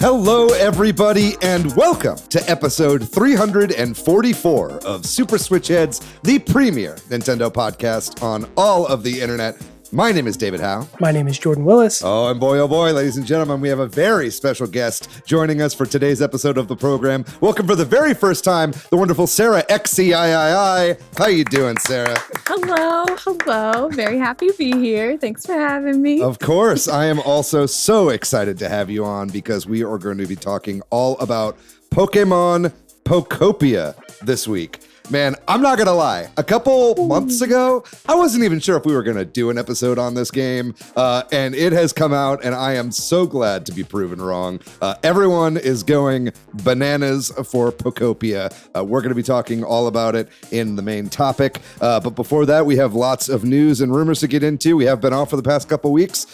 Hello, everybody, and welcome to episode 344 of Super Switch Headz, the premier Nintendo podcast on all of the internet. My name is David Howe. My name is Jordan Willis. Oh boy, ladies and gentlemen, we have a very special guest joining us for today's episode of the program. Welcome for the very first time, the wonderful sarahxciii. How you doing, Sarah? Hello. Very happy to be here. Thanks for having me. Of course. I am also so excited to have you on because we are going to be talking all about Pokémon Pokopia this week. Man, I'm not going to lie. A couple months ago, I wasn't even sure if we were going to do an episode on this game, and it has come out, and I am so glad to be proven wrong. Everyone is going bananas for Pokopia. We're going to be talking all about it in the main topic, but before that, we have lots of news and rumors to get into. We have been off for the past couple weeks.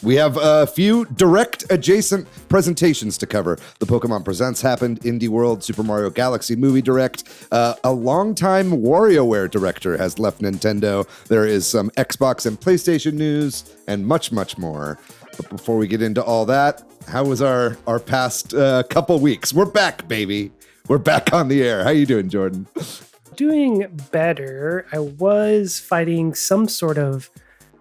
We have a few direct adjacent presentations to cover. The Pokemon Presents happened, Indie World, Super Mario Galaxy Movie Direct. A longtime WarioWare director has left Nintendo. There is some Xbox and PlayStation news and much, much more. But before we get into all that, how was our past couple weeks? We're back, baby. We're back on the air. How you doing, Jordan? Doing better. I was fighting some sort of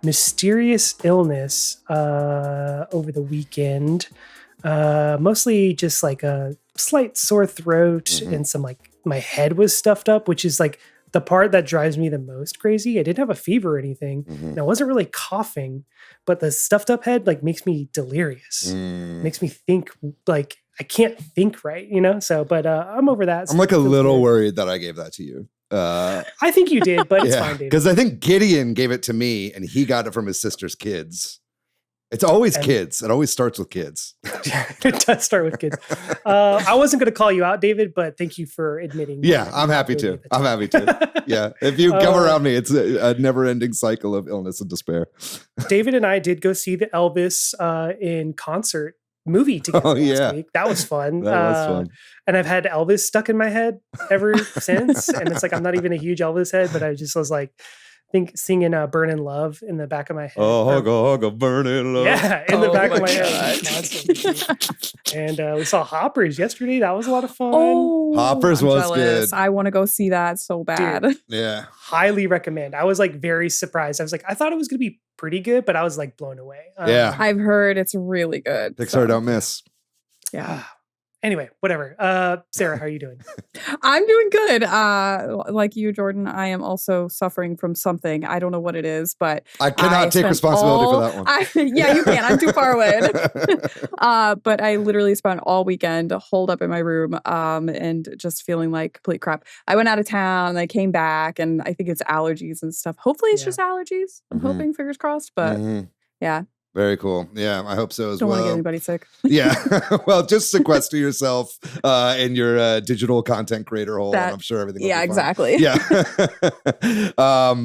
mysterious illness over the weekend. Mostly just like a slight sore throat and some like my head was stuffed up, which is like the part that drives me the most crazy. I didn't have a fever or anything. And I wasn't really coughing, but the stuffed up head like makes me delirious. Makes me think like I can't think right, you know? So, but I'm over that. I'm like a little worried that I gave that to you. I think you did, but it's fine, David. Because I think Gideon gave it to me and he got it from his sister's kids. It's always kids. It always starts with kids. It does start with kids. I wasn't going to call you out, David, but thank you for admitting. Yeah, I'm happy to. I'm happy to. Yeah. If you come around me, it's a never-ending cycle of illness and despair. David and I did go see the Elvis in concert movie together last week. That was fun. That was fun. And I've had Elvis stuck in my head ever since. And it's like, I'm not even a huge Elvis head, but I just was like, singing Burnin' Love in the back of my head. Oh, hugga, burnin' love. Yeah, in the back of my head. And we saw Hoppers yesterday. That was a lot of fun. Oh, Hoppers I'm was jealous. good. I want to go see that so bad. Dude, yeah. Highly recommend. I was like very surprised. I was like, I thought it was going to be pretty good, but I was like blown away. Yeah. I've heard it's really good. Pixar don't miss. Yeah. Anyway, whatever. Sarah, how are you doing? I'm doing good. Like you, Jordan, I am also suffering from something. I don't know what it is, but I cannot take responsibility for that one. Yeah, you can. I'm too far away. But I literally spent all weekend holed up in my room and just feeling like complete crap. I went out of town and I came back and I think it's allergies and stuff. Hopefully it's just allergies. I'm hoping, fingers crossed, but yeah. Very cool. Yeah, I hope so as Don't well. want to get anybody sick. Yeah. Well, just sequester yourself in your digital content creator hole, and I'm sure everything will be fine. Exactly. Yeah.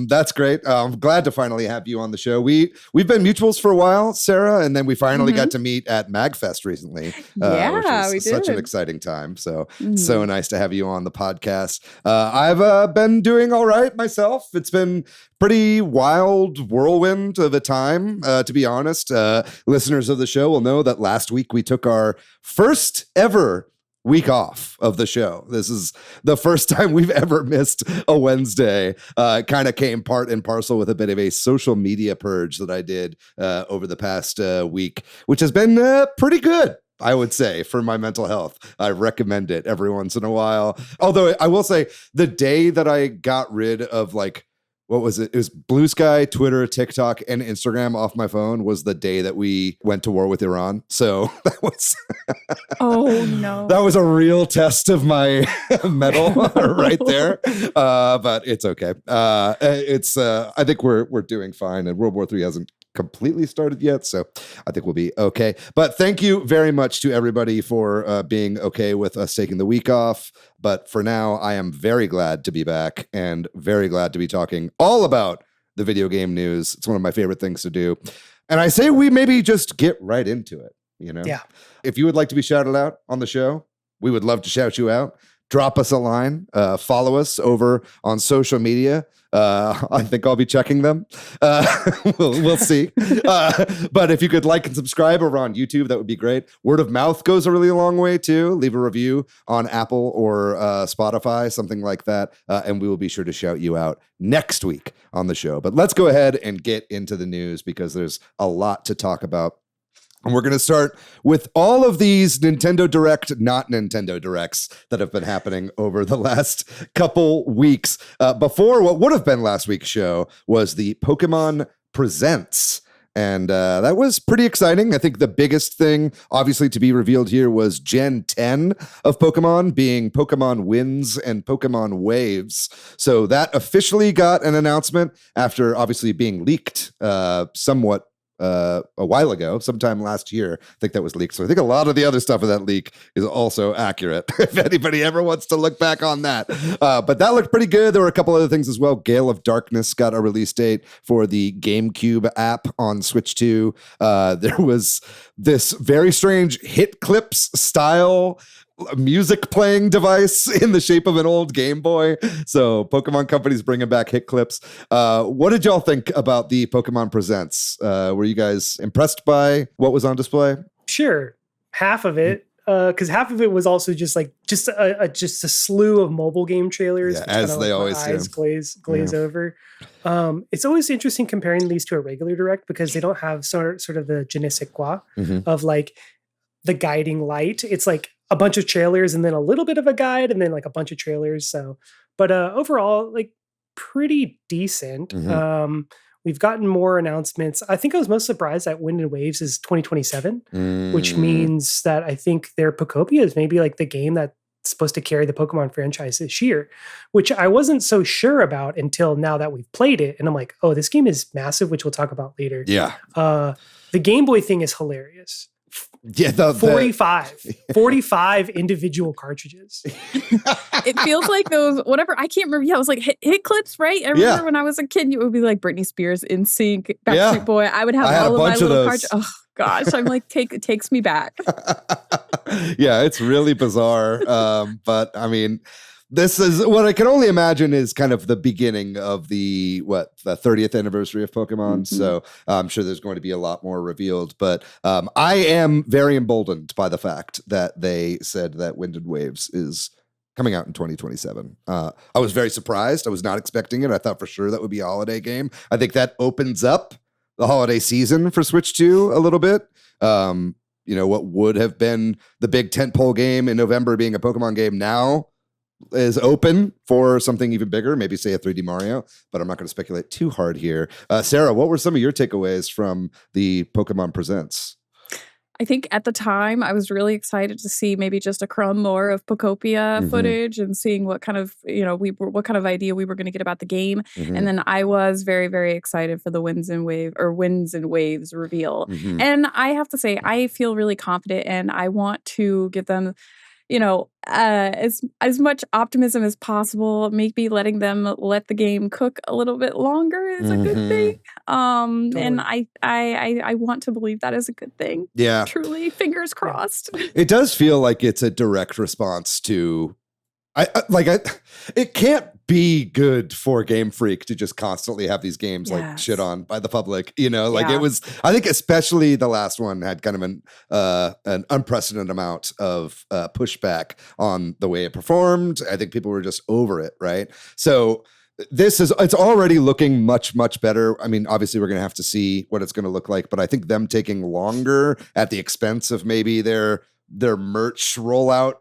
That's great. I'm glad to finally have you on the show. We've been mutuals for a while, Sarah, and then we finally got to meet at MagFest recently. Which was such an exciting time. So, so nice to have you on the podcast. I've been doing all right myself. It's been pretty wild whirlwind of a time, to be honest. Listeners of the show will know that last week we took our first ever week off of the show. This is the first time we've ever missed a Wednesday. Kind of came part and parcel with a bit of a social media purge that I did over the past week, which has been pretty good, I would say, for my mental health. I recommend it every once in a while. Although I will say the day that I got rid of what was it? It was Blue Sky, Twitter, TikTok, and Instagram off my phone was the day that we went to war with Iran. So that was oh no. That was a real test of my mettle right there. But it's okay. I think we're doing fine, and World War III hasn't completely started yet, so I think we'll be okay. But thank you very much to everybody for being okay with us taking the week off. But for now, I am very glad to be back and very glad to be talking all about the video game news. It's one of my favorite things to do. And I say we maybe just get right into it, you know? Yeah. If you would like to be shouted out on the show, we would love to shout you out. drop us a line, follow us over on social media. I think I'll be checking them. We'll see. But if you could like and subscribe over on YouTube, that would be great. Word of mouth goes a really long way too. Leave a review on Apple or Spotify, something like that. And we will be sure to shout you out next week on the show. But let's go ahead and get into the news because there's a lot to talk about. And we're going to start with all of these Nintendo Direct, not Nintendo Directs that have been happening over the last couple weeks. Before what would have been last week's show was the Pokemon Presents. And that was pretty exciting. I think the biggest thing, obviously, to be revealed here was Gen 10 of Pokemon being Pokemon Winds and Pokemon Waves. So that officially got an announcement after obviously being leaked somewhat a while ago, sometime last year. I think that was leaked. So I think a lot of the other stuff of that leak is also accurate, if anybody ever wants to look back on that. But that looked pretty good. There were a couple other things as well. Gale of Darkness got a release date for the GameCube app on Switch 2. There was this very strange hit clips style music playing device in the shape of an old Game Boy. So Pokemon companies bringing back hit clips. What did y'all think about the Pokemon Presents? Were you guys impressed by what was on display? Sure, half of it, because half of it was also just a slew of mobile game trailers, yeah, as they always eyes do. glaze over. It's always interesting comparing these to a regular Direct because they don't have sort of the je ne sais quoi of like the guiding light. It's like a bunch of trailers and then a little bit of a guide and then like a bunch of trailers. So, but overall, like pretty decent. We've gotten more announcements. I think I was most surprised that Wind and Waves is 2027, which means that I think their Pokopia is maybe like the game that's supposed to carry the Pokemon franchise this year, which I wasn't so sure about until now that we've played it. And I'm like, oh, this game is massive, which we'll talk about later. Yeah. The Game Boy thing is hilarious. Yeah, 45 individual cartridges. It feels like those, whatever, I can't remember. Yeah, it was like hit clips, right? I remember when I was a kid, it would be like Britney Spears, NSYNC, Backstreet Boy. I would have all of my little cartridges. Oh gosh, I'm like, it takes me back. Yeah, it's really bizarre. But I mean, this is what I can only imagine is kind of the beginning of the 30th anniversary of Pokemon. So I'm sure there's going to be a lot more revealed. But I am very emboldened by the fact that they said that Wind and Waves is coming out in 2027. I was very surprised. I was not expecting it. I thought for sure that would be a holiday game. I think that opens up the holiday season for Switch 2 a little bit. What would have been the big tentpole game in November being a Pokemon game now is open for something even bigger, maybe say a 3D Mario, but I'm not going to speculate too hard here. Sarah, what were some of your takeaways from the Pokemon Presents? I think at the time I was really excited to see maybe just a crumb more of Pokopia footage and seeing what kind of, what kind of idea we were going to get about the game. And then I was very, very excited for the Winds and Waves reveal. And I have to say, I feel really confident and I want to give them as much optimism as possible. Maybe letting them let the game cook a little bit longer is a good thing. Totally. And I want to believe that is a good thing. Yeah. Truly, fingers crossed. It does feel like it's a direct response to it can't be good for Game Freak to just constantly have these games like shit on by the public, it was, I think especially the last one had kind of an unprecedented amount of pushback on the way it performed. I think people were just over it. Right. So it's already looking much, much better. I mean, obviously we're going to have to see what it's going to look like, but I think them taking longer at the expense of maybe their merch rollout,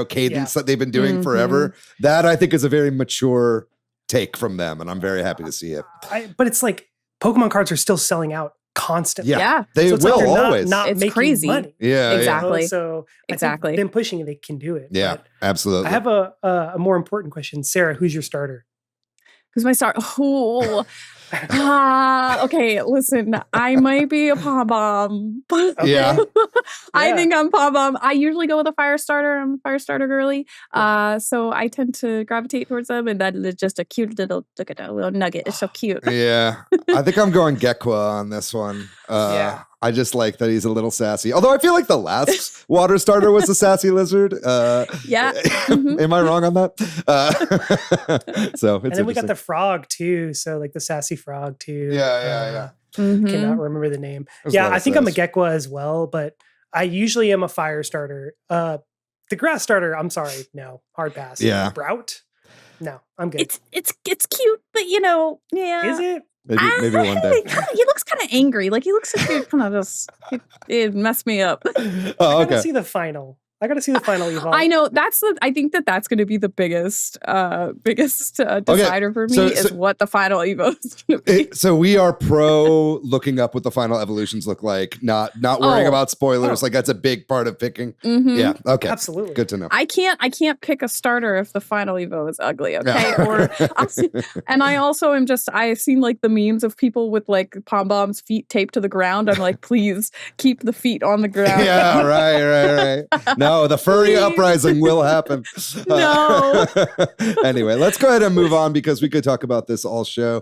cadence that they've been doing forever. That I think is a very mature take from them, and I'm very happy to see it. But it's like Pokemon cards are still selling out constantly. Yeah. They so will like always. Not it's making crazy. Money. Yeah, exactly. So exactly. I think them pushing it, they can do it. Yeah, absolutely. I have a more important question, Sarah. Who's your starter? Who's my starter? Oh. Okay, listen, I might be a Pom-Bomb. Okay. Yeah. I think I'm Pom-Bomb. I usually go with a fire starter. I'm a fire starter girly. So I tend to gravitate towards them, and that is just a cute little, look at that little nugget. It's so cute. Yeah. I think I'm going Gekwa on this one. I just like that he's a little sassy. Although I feel like the last water starter was a sassy lizard. Yeah. Am I wrong on that? So it's and then we got the frog too. So like the sassy frog too. Yeah. Cannot remember the name. I think I'm a Gekwa as well, but I usually am a fire starter. The grass starter, I'm sorry, no, hard pass. Yeah. Sprout? No, I'm good. It's cute, but yeah. Is it? Maybe one day. He looks kind of angry. Like he looks like he kind of just it messed me up. Oh, okay. I gotta see the final evolve. I know I think that's going to be the biggest decider for me is what the final evo is going to be. So we are pro looking up what the final evolutions look like, not worrying about spoilers. Like that's a big part of picking. Yeah. Okay. Absolutely. Good to know. I can't pick a starter if the final evo is ugly. Okay. And I also am I've seen like the memes of people with like Pom Bomb's feet taped to the ground. I'm like, please keep the feet on the ground. Yeah. Right. No, the furry uprising will happen. No. Anyway, let's go ahead and move on because we could talk about this all show.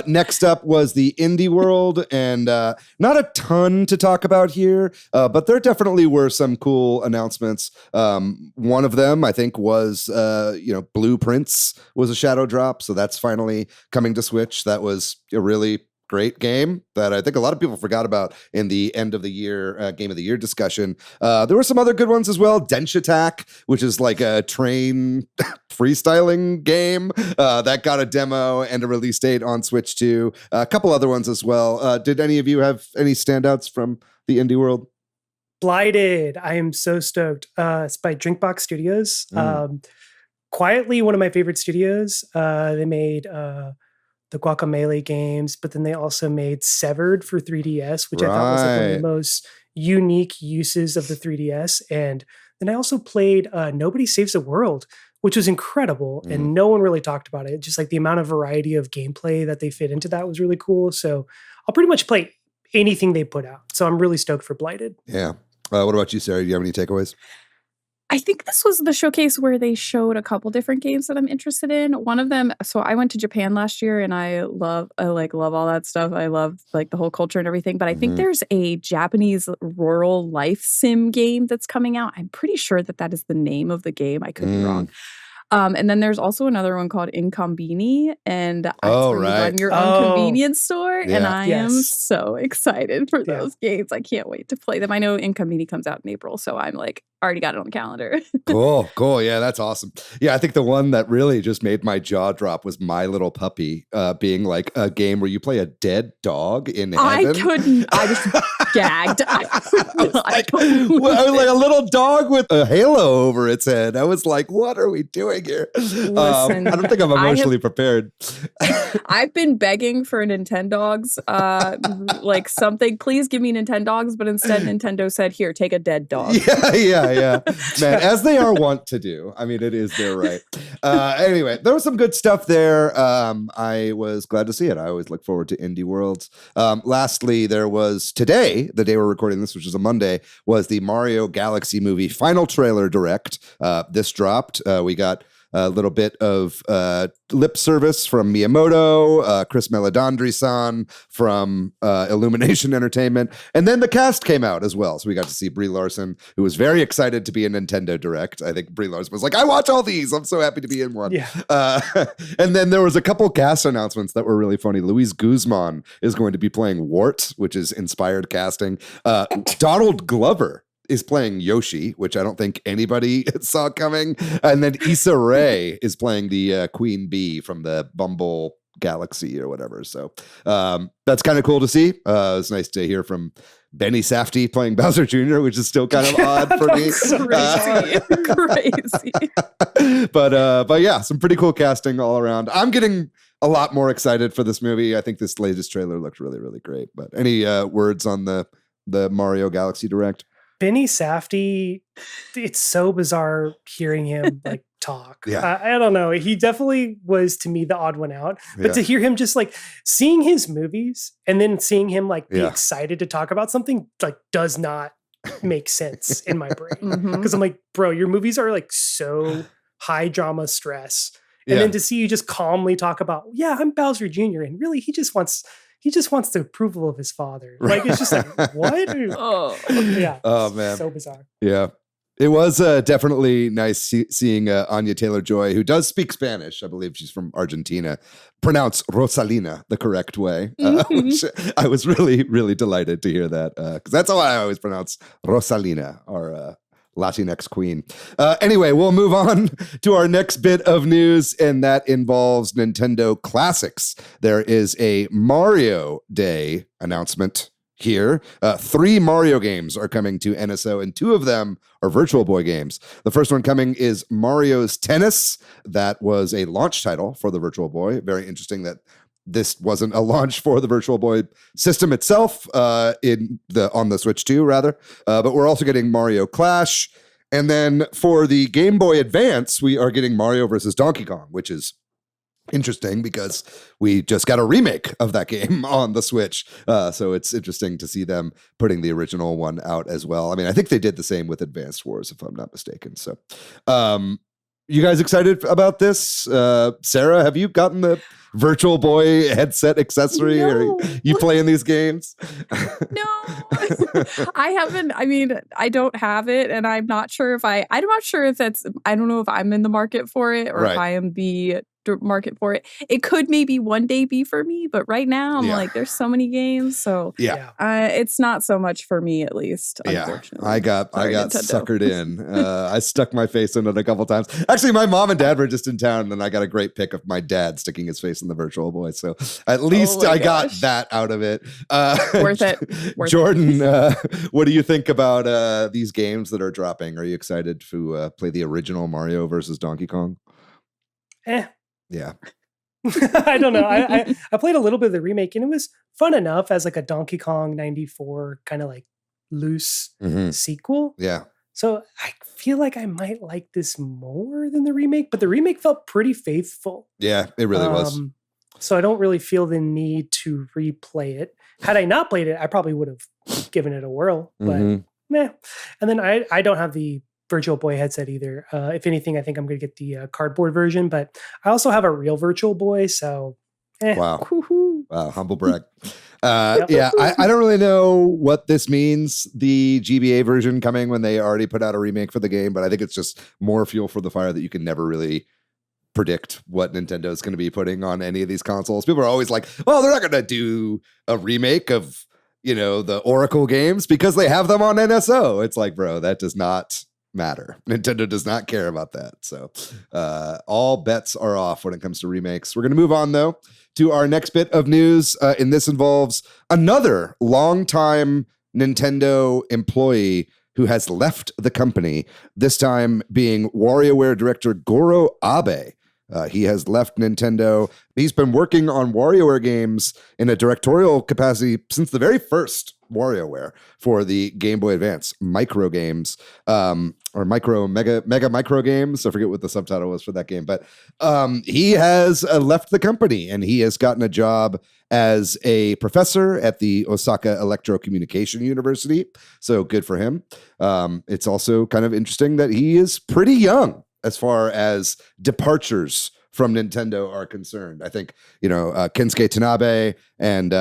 Next up was the indie world, and not a ton to talk about here, but there definitely were some cool announcements. One of them, I think, was Blueprints was a shadow drop, so that's finally coming to Switch. That was a really great game that I think a lot of people forgot about in the end of the year game of the year discussion. There were some other good ones as well. Dench Attack, which is like a train freestyling game that got a demo and a release date on Switch too. A couple other ones as well. Did any of you have any standouts from the indie world? Blighted. I am so stoked. It's by Drinkbox Studios. Quietly one of my favorite studios. They made the Guacamelee games, but then they also made Severed for 3DS, which I thought was like one of the most unique uses of the 3DS. And then I also played Nobody Saves the World, which was incredible. And no one really talked about it. Just like the amount of variety of gameplay that they fit into that was really cool. So I'll pretty much play anything they put out. So I'm really stoked for Blighted. Yeah. What about you, Sarah? Do you have any takeaways? I think this was the showcase where they showed a couple different games that I'm interested in. One of them, so I went to Japan last year and I love all that stuff. I love like the whole culture and everything, but I think there's a Japanese rural life sim game that's coming out. I'm pretty sure that is the name of the game. I could be wrong. And then there's also another one called Incombini, and it's where you run your own convenience store. Yeah. And I am so excited for those games. I can't wait to play them. I know Incombini comes out in April, so I'm like already got it on the calendar. Cool. Yeah, that's awesome. Yeah, I think the one that really just made my jaw drop was My Little Puppy, being like a game where you play a dead dog in heaven. I was gagged. I was like a little dog with a halo over its head. I was like, what are we doing here? Listen, I don't think I'm emotionally prepared. I've been begging for Nintendogs, like something. Please give me Nintendogs, but instead Nintendo said, "Here, take a dead dog." Yeah. Man, as they are wont to do. I mean, it is their right. Anyway, there was some good stuff there. I was glad to see it. I always look forward to indie worlds. Lastly, there was today, the day we're recording this, which is a Monday, was the Mario Galaxy movie final trailer direct. This dropped. We got a little bit of lip service from Miyamoto, Chris Meledandri-san from Illumination Entertainment, and then the cast came out as well. So we got to see Brie Larson, who was very excited to be in Nintendo Direct. I think Brie Larson was like, I watch all these. I'm so happy to be in one. Yeah. And then there was a couple cast announcements that were really funny. Luis Guzman is going to be playing Wart, which is inspired casting. Donald Glover is playing Yoshi, which I don't think anybody saw coming. And then Issa Rae is playing the Queen Bee from the Bumble Galaxy or whatever. So that's kind of cool to see. It's nice to hear from Benny Safdie playing Bowser Jr., which is still kind of odd for me. Crazy. But yeah, some pretty cool casting all around. I'm getting a lot more excited for this movie. I think this latest trailer looked really, really great. But any words on the Mario Galaxy Direct? Benny Safdie, it's so bizarre hearing him like talk. Yeah. I don't know. He definitely was, to me, the odd one out. But to hear him just like seeing his movies and then seeing him like be excited to talk about something like does not make sense in my brain. Because I'm like, bro, your movies are like so high drama stress. And then to see you just calmly talk about, I'm Bowser Jr. And really, he just wants he just wants the approval of his father. Like, it's just like, what? Oh. Yeah. Oh, man. So bizarre. Yeah. It was definitely nice seeing Anya Taylor-Joy, who does speak Spanish. I believe she's from Argentina. Pronounce Rosalina the correct way, which I was really, really delighted to hear that, because that's how I always pronounce Rosalina, our Latinx queen. Anyway, we'll move on to our next bit of news, and that involves Nintendo Classics. There is a Mario Day announcement here. 3 Mario games are coming to NSO, and 2 of them are Virtual Boy games. The first one coming is Mario's Tennis. That was a launch title for the Virtual Boy. Very interesting that this wasn't a launch for the Virtual Boy system itself, on the Switch 2, rather. But we're also getting Mario Clash. And then for the Game Boy Advance, we are getting Mario versus Donkey Kong, which is interesting because we just got a remake of that game on the Switch. So it's interesting to see them putting the original one out as well. I mean, I think they did the same with Advanced Wars, if I'm not mistaken. So you guys excited about this? Sarah, have you gotten the Virtual Boy headset accessory? No. Or you playing these games? No, I haven't. I mean, I don't have it, and I'm not sure if I'm not sure if that's, I don't know if I'm in the market for it or if I am the market for it. It could maybe one day be for me, but right now I'm like, there's so many games, so it's not so much for me, at least. Unfortunately, I got suckered in. I stuck my face in it a couple times. Actually, my mom and dad were just in town, and I got a great pic of my dad sticking his face in the Virtual Boy. So at least I got that out of it. Worth it. Jordan, what do you think about these games that are dropping? Are you excited to play the original Mario versus Donkey Kong? Yeah. I don't know. I played a little bit of the remake, and it was fun enough as like a Donkey Kong 94 kind of like loose sequel. Yeah. So I feel like I might like this more than the remake, but the remake felt pretty faithful. Yeah, it really was. So I don't really feel the need to replay it. Had I not played it, I probably would have given it a whirl, but meh. And then I don't have the Virtual Boy headset either. If anything, I think I'm going to get the cardboard version, but I also have a real Virtual Boy, so Wow. Wow, humble brag. Yeah, I don't really know what this means, the GBA version coming when they already put out a remake for the game, but I think it's just more fuel for the fire that you can never really predict what Nintendo is going to be putting on any of these consoles. People are always like, well, they're not going to do a remake of, the Oracle games because they have them on NSO. It's like, bro, that does not matter. Nintendo does not care about that. So all bets are off when it comes to remakes. We're going to move on, though, to our next bit of news. And this involves another longtime Nintendo employee who has left the company, this time being WarioWare director Goro Abe. He has left Nintendo. He's been working on WarioWare games in a directorial capacity since the very first WarioWare for the Game Boy Advance micro games, or mega micro games. I forget what the subtitle was for that game, but he has left the company and he has gotten a job as a professor at the Osaka Electrocommunication University. So good for him. It's also kind of interesting that he is pretty young as far as departures from Nintendo are concerned. I think, Kensuke Tanabe and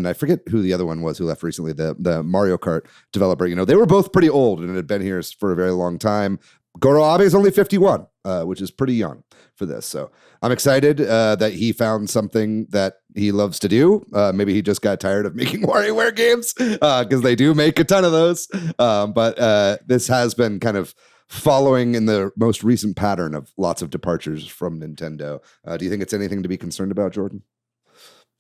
I forget who the other one was who left recently, the Mario Kart developer, they were both pretty old and had been here for a very long time. Goro Abe is only 51, which is pretty young for this. So I'm excited that he found something that he loves to do. Maybe he just got tired of making WarioWare games because they do make a ton of those. But this has been kind of following in the most recent pattern of lots of departures from Nintendo. Do you think it's anything to be concerned about, Jordan?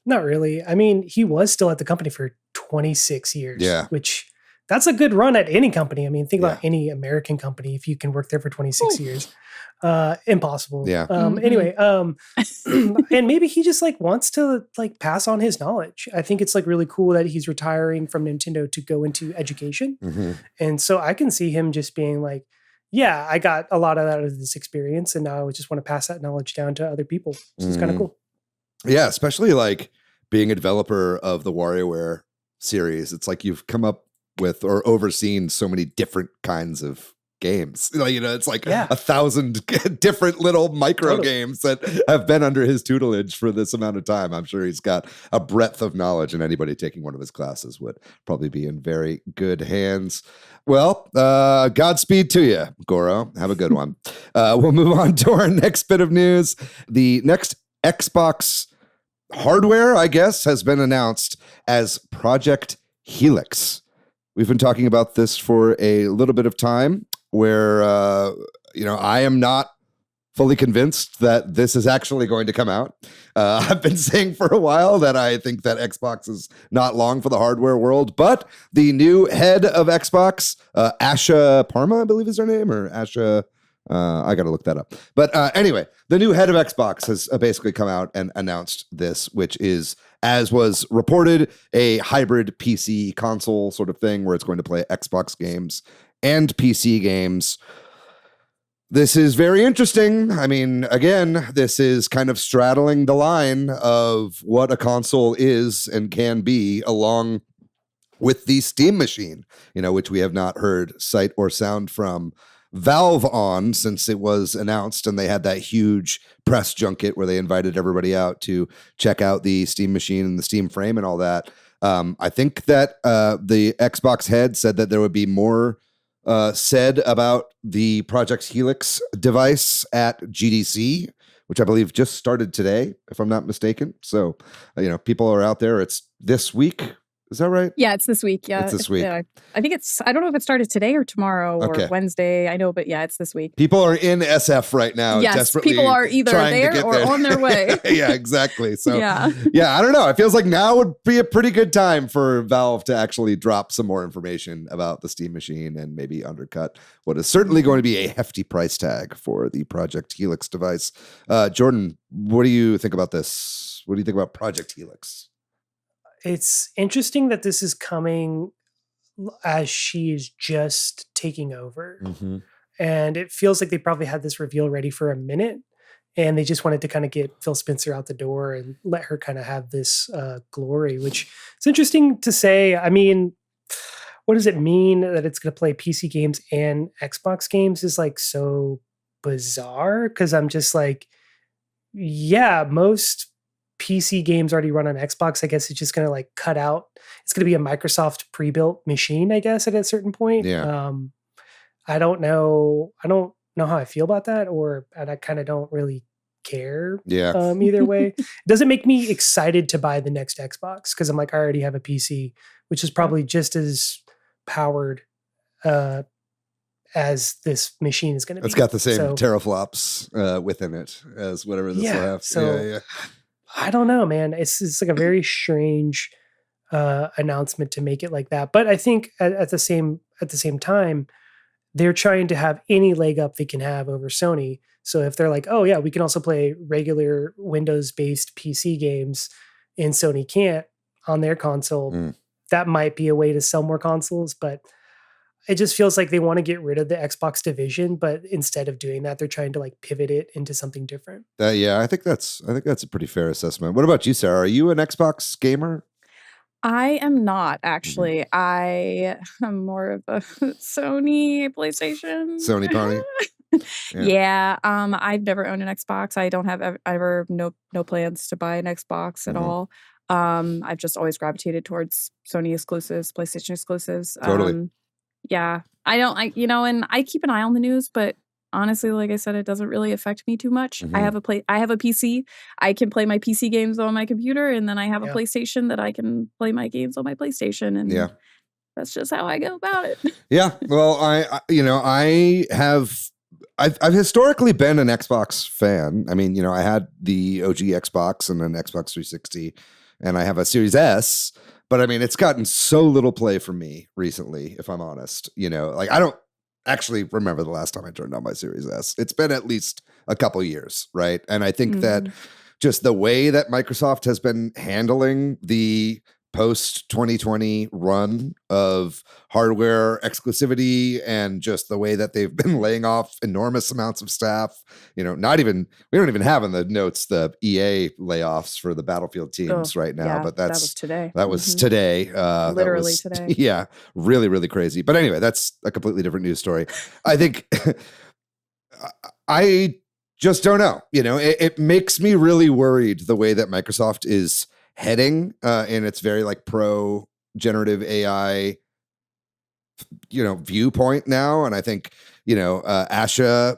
Not really. I mean, he was still at the company for 26 years, which that's a good run at any company. I mean, think about any American company. If you can work there for 26 years, impossible. Yeah. Anyway, and maybe he just wants to pass on his knowledge. I think it's really cool that he's retiring from Nintendo to go into education. And so I can see him just being like, yeah, I got a lot out of this experience, and now I just want to pass that knowledge down to other people. So it's kind of cool. Yeah, especially being a developer of the WarioWare series. It's like you've come up with or overseen so many different kinds of games. It's like Yeah. 1,000 different little micro Totally. games that have been under his tutelage for this amount of time. I'm sure he's got a breadth of knowledge, and anybody taking one of his classes would probably be in very good hands. Well, Godspeed to you, Goro. Have a good one. We'll move on to our next bit of news. The next Xbox hardware, I guess, has been announced as Project Helix. We've been talking about this for a little bit of time, where I am not fully convinced that this is actually going to come out. I've been saying for a while that I think that Xbox is not long for the hardware world, but the new head of Xbox, Asha Parma, I believe is her name, or Asha, I got to look that up. But anyway, the new head of Xbox has basically come out and announced this, which is, as was reported, a hybrid PC console sort of thing where it's going to play Xbox games and PC games. This is very interesting. I mean, again, this is kind of straddling the line of what a console is and can be, along with the Steam machine, which we have not heard sight or sound from Valve on since it was announced, and they had that huge press junket where they invited everybody out to check out the Steam machine and the Steam frame and all that. I think that the Xbox head said that there would be more said about the Project Helix device at GDC, which I believe just started today, if I'm not mistaken. So, people are out there. It's this week. Is that right? Yeah, it's this week. Yeah, it's this week. Yeah. I think I don't know if it started today or tomorrow or Wednesday. I know, but yeah, it's this week. People are in SF right now. Yes, desperately people are either there or on their way. Yeah, exactly. So, yeah, I don't know. It feels like now would be a pretty good time for Valve to actually drop some more information about the Steam machine and maybe undercut what is certainly going to be a hefty price tag for the Project Helix device. Jordan, what do you think about this? What do you think about Project Helix? It's interesting that this is coming as she is just taking over. Mm-hmm. And it feels like they probably had this reveal ready for a minute, and they just wanted to kind of get Phil Spencer out the door and let her kind of have this glory, which is interesting to say. I mean, what does it mean that it's going to play PC games and Xbox games is like so bizarre, because I'm just like, yeah, most PC games already run on Xbox. I guess it's just going to like cut out. It's going to be a Microsoft pre-built machine, I guess, at a certain point. Yeah. I don't know. I don't know how I feel about that, and I kind of don't really care. Yeah. Either way, it doesn't make me excited to buy the next Xbox, because I'm like, I already have a PC, which is probably just as powered as this machine is going to be. It's got the same teraflops within it as whatever this will have. So, I don't know, man. It's like a very strange announcement to make it like that. But I think at the same time, they're trying to have any leg up they can have over Sony. So if they're like, oh yeah, we can also play regular Windows-based PC games and Sony can't on their console, that might be a way to sell more consoles. But it just feels like they want to get rid of the Xbox division, but instead of doing that, they're trying to like pivot it into something different. I think that's a pretty fair assessment. What about you, Sarah? Are you an Xbox gamer? I am not, actually. Mm-hmm. I am more of a Sony PlayStation. Sony pony. Yeah. I've never owned an Xbox. I don't have ever no plans to buy an Xbox at all. I've just always gravitated towards Sony exclusives, PlayStation exclusives. Totally. Yeah, and I keep an eye on the news, but honestly, like I said, it doesn't really affect me too much. Mm-hmm. I have a PC. I can play my PC games on my computer, and then I have a PlayStation that I can play my games on my PlayStation, and that's just how I go about it. Yeah, well, I've historically been an Xbox fan. I mean, I had the OG Xbox and an Xbox 360, and I have a Series S. But I mean, it's gotten so little play from me recently, if I'm honest. I don't actually remember the last time I turned on my Series S. It's been at least a couple years, right? And I think that just the way that Microsoft has been handling the post 2020 run of hardware exclusivity and just the way that they've been laying off enormous amounts of staff. We don't even have in the notes the EA layoffs for the Battlefield teams right now, but that was today. That was today. Literally today. Yeah, really, really crazy. But anyway, that's a completely different news story. I think I just don't know. It makes me really worried the way that Microsoft is heading in its very like pro generative AI, viewpoint now. And I think, Asha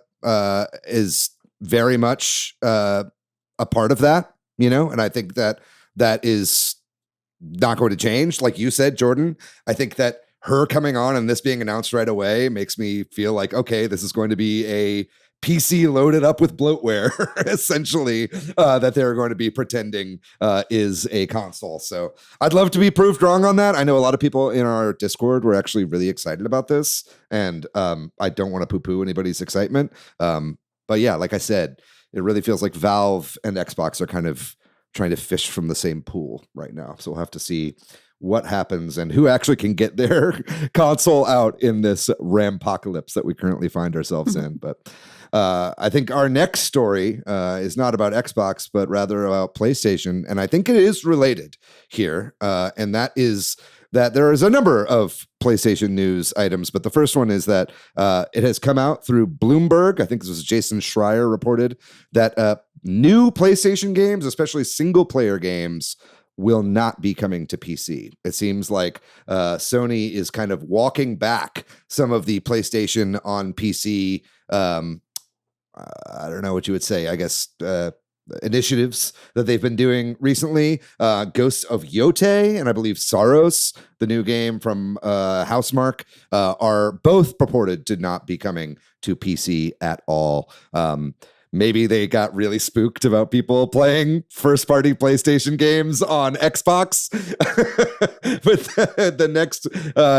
is very much a part of that, and I think that is not going to change. Like you said, Jordan, I think that her coming on and this being announced right away makes me feel like, okay, this is going to be a PC loaded up with bloatware, essentially, that they're going to be pretending is a console. So I'd love to be proved wrong on that. I know a lot of people in our Discord were actually really excited about this, and I don't want to poo-poo anybody's excitement. But yeah, like I said, it really feels like Valve and Xbox are kind of trying to fish from the same pool right now. So we'll have to see what happens and who actually can get their console out in this Rampocalypse that we currently find ourselves in. But I think our next story is not about Xbox, but rather about PlayStation. And I think it is related here. And that is that there is a number of PlayStation news items. But the first one is that it has come out through Bloomberg. I think this was Jason Schreier reported that new PlayStation games, especially single player games, will not be coming to PC. It seems like Sony is kind of walking back some of the PlayStation on PC, I don't know what you would say, I guess, initiatives that they've been doing recently. Ghosts of Yotei and I believe Saros, the new game from Housemarque, are both purported to not be coming to PC at all. Maybe they got really spooked about people playing first-party PlayStation games on Xbox with the next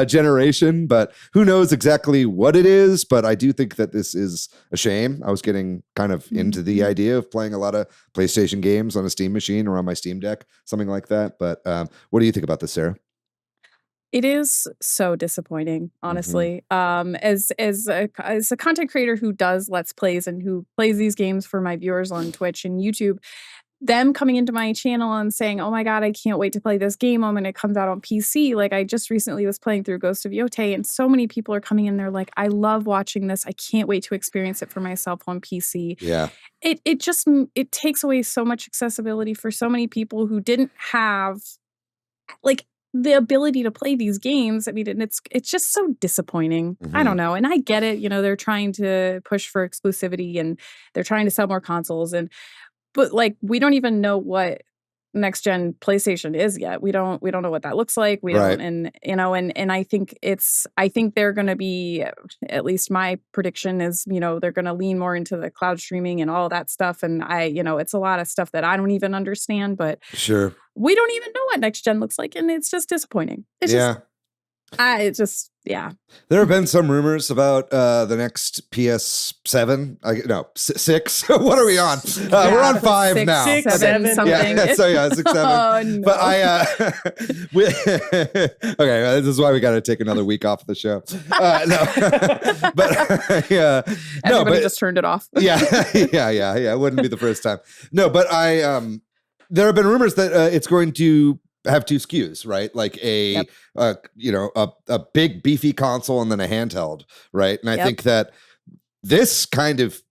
generation, but who knows exactly what it is. But I do think that this is a shame. I was getting kind of into the idea of playing a lot of PlayStation games on a Steam machine or on my Steam Deck, something like that. But what do you think about this, Sarah? It is so disappointing, honestly. As a content creator who does Let's Plays and who plays these games for my viewers on Twitch and YouTube, them coming into my channel and saying, oh my God, I can't wait to play this game when it comes out on PC. Like I just recently was playing through Ghost of Yotei and so many people are coming in there like, I love watching this. I can't wait to experience it for myself on PC. Yeah. It takes away so much accessibility for so many people who didn't have like the ability to play these games. I mean, and it's just so disappointing. I don't know. And I get it. They're trying to push for exclusivity and they're trying to sell more consoles. But like, we don't even know what next gen PlayStation is yet. We don't know what that looks like. We don't, and I think they're going to be, at least my prediction is, they're going to lean more into the cloud streaming and all that stuff. And it's a lot of stuff that I don't even understand, but sure. We don't even know what next gen looks like. And it's just disappointing. Yeah. There have been some rumors about the next PS7. 6. What are we on? We're on 5 6, now. 6, 7, something. Yeah, 6, 7. Oh, no. But okay, this is why we got to take another week off of the show. No, but everybody just turned it off. Yeah. It wouldn't be the first time. No, but there have been rumors that it's going to have 2 SKUs, right? Like a big beefy console and then a handheld, right? And I think that this kind of,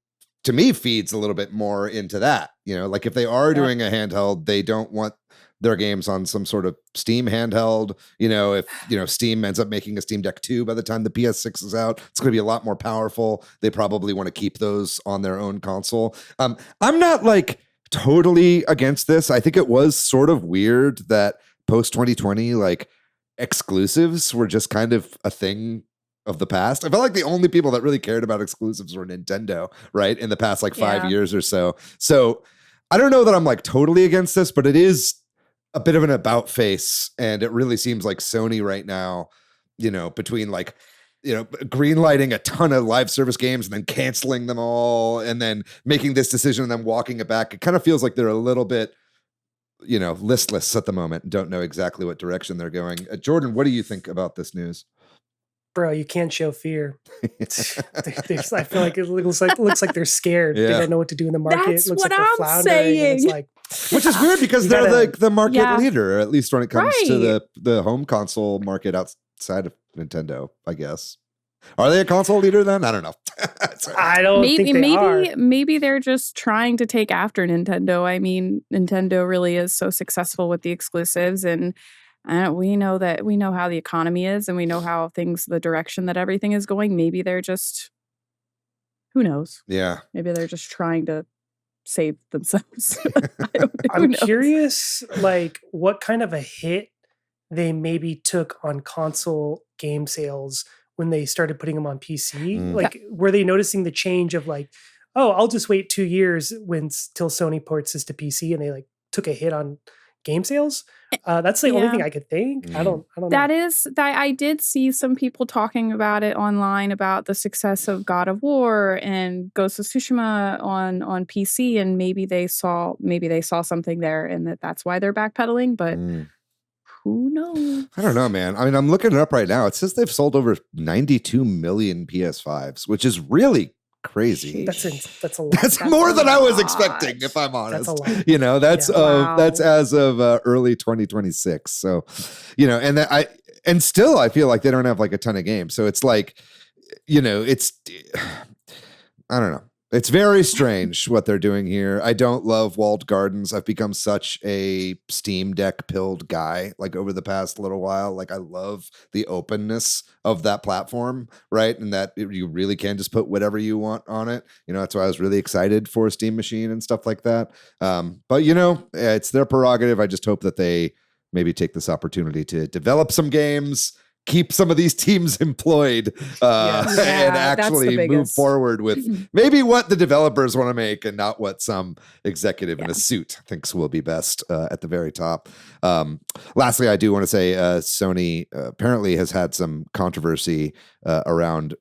to me, feeds a little bit more into that. Like if they are doing a handheld, they don't want their games on some sort of Steam handheld. If Steam ends up making a Steam Deck 2 by the time the PS6 is out, it's going to be a lot more powerful. They probably want to keep those on their own console. I'm not like totally against this. I think it was sort of weird that post 2020, like exclusives were just kind of a thing of the past. I felt like the only people that really cared about exclusives were Nintendo, right? In the past like 5 years or so. So I don't know that I'm like totally against this, but it is a bit of an about face. And it really seems like Sony right now, between like, greenlighting a ton of live service games and then canceling them all and then making this decision and then walking it back. It kind of feels like they're a little bit listless at the moment and don't know exactly what direction they're going. Jordan, what do you think about this news? Bro, you can't show fear. I feel like it looks like they're scared. Yeah. They don't know what to do in the market. That's it looks what like they're I'm floundering. And it's saying. like, Which is weird because they're the market leader, at least when it comes to the home console market outside of Nintendo, I guess. Are they a console leader then? I don't know. I don't think they are. Maybe they're just trying to take after Nintendo. I mean, Nintendo really is so successful with the exclusives, and we know how the economy is, and we know how the direction that everything is going. Maybe they're just, who knows? Yeah. Maybe they're just trying to save themselves. I'm curious, like, what kind of a hit they maybe took on console game sales when they started putting them on PC. Like, were they noticing the change of like, oh, I'll just wait 2 years till Sony ports this to PC, and they like took a hit on game sales? That's the only thing I could think. I don't know. I did see some people talking about it online about the success of God of War and Ghost of Tsushima on PC, and maybe they saw something there, and that's why they're backpedaling. But who knows? I don't know, man. I mean, I'm looking it up right now. It says they've sold over 92 million PS5s, which is really crazy. That's a lot. That's more than I was expecting, if I'm honest. That's a lot. That's as of early 2026. So, and still I feel like they don't have like a ton of games. So it's like, I don't know. It's very strange what they're doing here. I don't love walled gardens. I've become such a Steam Deck pilled guy, like over the past little while. Like I love the openness of that platform, right? And that you really can just put whatever you want on it. That's why I was really excited for a Steam Machine and stuff like that. But it's their prerogative. I just hope that they maybe take this opportunity to develop some games, keep some of these teams employed, and actually move forward with maybe what the developers want to make and not what some executive in a suit thinks will be best at the very top. Lastly, I do want to say Sony apparently has had some controversy around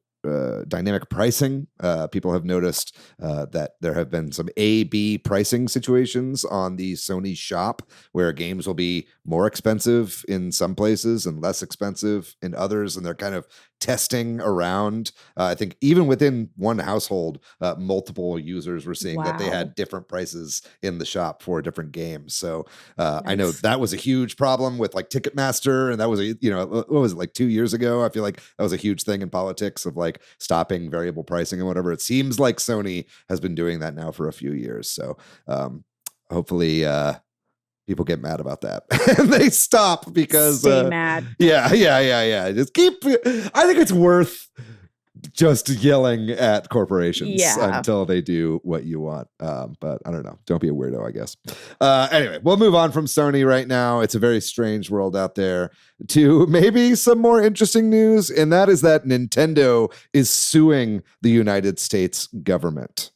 dynamic pricing. People have noticed that there have been some A/B pricing situations on the Sony shop where games will be more expensive in some places and less expensive in others, and they're kind of testing around. I think even within one household, multiple users were seeing that they had different prices in the shop for different games. So I know that was a huge problem with like Ticketmaster, and that was what was it, like 2 years ago? I feel like that was a huge thing in politics of like stopping variable pricing and whatever. It seems like Sony has been doing that now for a few years. So hopefully people get mad about that and they stop because stay mad. Yeah. Just I think it's worth just yelling at corporations until they do what you want. But I don't know. Don't be a weirdo, I guess. Anyway, we'll move on from Sony right now. It's a very strange world out there to maybe some more interesting news. And that is that Nintendo is suing the United States government.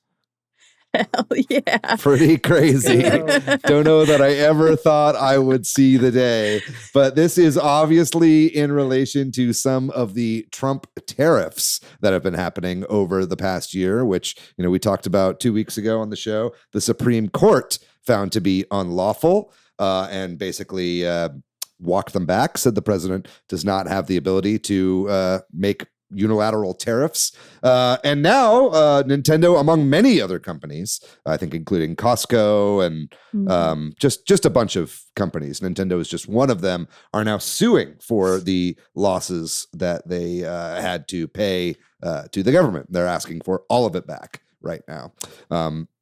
Hell yeah. Pretty crazy. Don't know that I ever thought I would see the day. But this is obviously in relation to some of the Trump tariffs that have been happening over the past year, which, we talked about 2 weeks ago on the show. The Supreme Court found to be unlawful and basically walked them back, said the president does not have the ability to make unilateral tariffs. And now Nintendo, among many other companies, I think including Costco and just a bunch of companies, Nintendo is just one of them, are now suing for the losses that they had to pay to the government. They're asking for all of it back right now.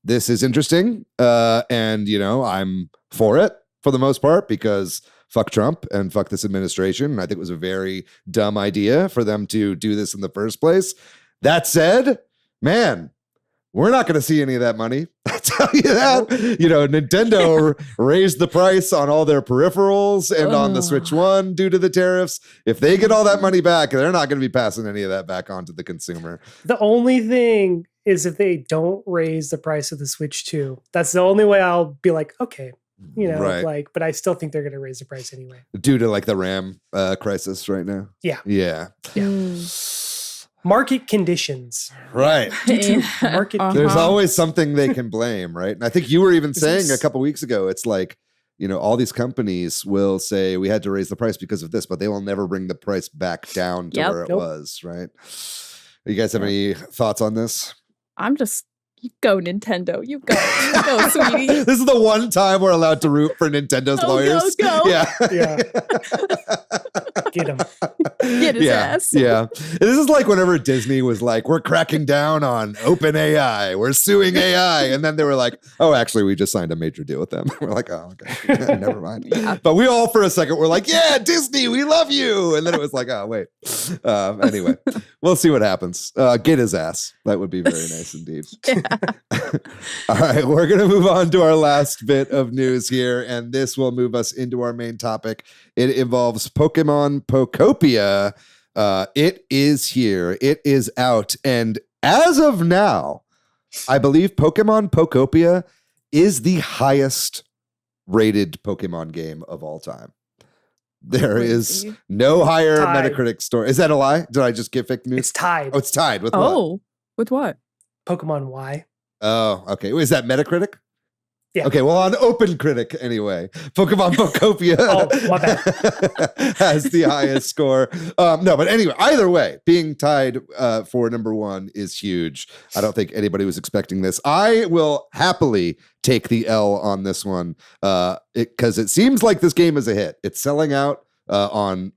This is interesting. And, I'm for it for the most part because fuck Trump and fuck this administration. I think it was a very dumb idea for them to do this in the first place. That said, man, we're not going to see any of that money. I'll tell you that. Nintendo raised the price on all their peripherals and on the Switch 1 due to the tariffs. If they get all that money back, they're not going to be passing any of that back on to the consumer. The only thing is if they don't raise the price of the Switch 2. That's the only way I'll be like, okay. But I still think they're going to raise the price anyway. Due to like the RAM crisis right now? Yeah. Market conditions. Right. Market There's always something they can blame, right? And I think you were even saying a couple weeks ago, it's like, all these companies will say we had to raise the price because of this, but they will never bring the price back down to where it was, right? You guys have any thoughts on this? I'm just, you go Nintendo, you go, sweetie. This is the one time we're allowed to root for Nintendo's lawyers. Go. Yeah. Get him. Get his ass. Yeah. This is like whenever Disney was like, we're cracking down on open AI. We're suing AI. And then they were like, oh, actually, we just signed a major deal with them. We're like, oh, okay. Never mind. Yeah. But we all, for a second, were like, yeah, Disney, we love you. And then it was like, oh, wait. Anyway, we'll see what happens. Get his ass. That would be very nice indeed. All right. We're going to move on to our last bit of news here. And this will move us into our main topic. It involves Pokémon Pokopia. It is here. It is out. And as of now, I believe Pokémon Pokopia is the highest rated Pokemon game of all time. There is no higher Metacritic score. Is that a lie? Did I just get fake news? It's tied. Oh, it's tied with what? Oh, with what? Pokemon Y. Oh, okay. Is that Metacritic? Yeah. Okay, well, on OpenCritic, anyway, Pokemon Pokopia my bad. has the highest score. No, but anyway, either way, being tied for number one is huge. I don't think anybody was expecting this. I will happily take the L on this one because it seems like this game is a hit. It's selling out on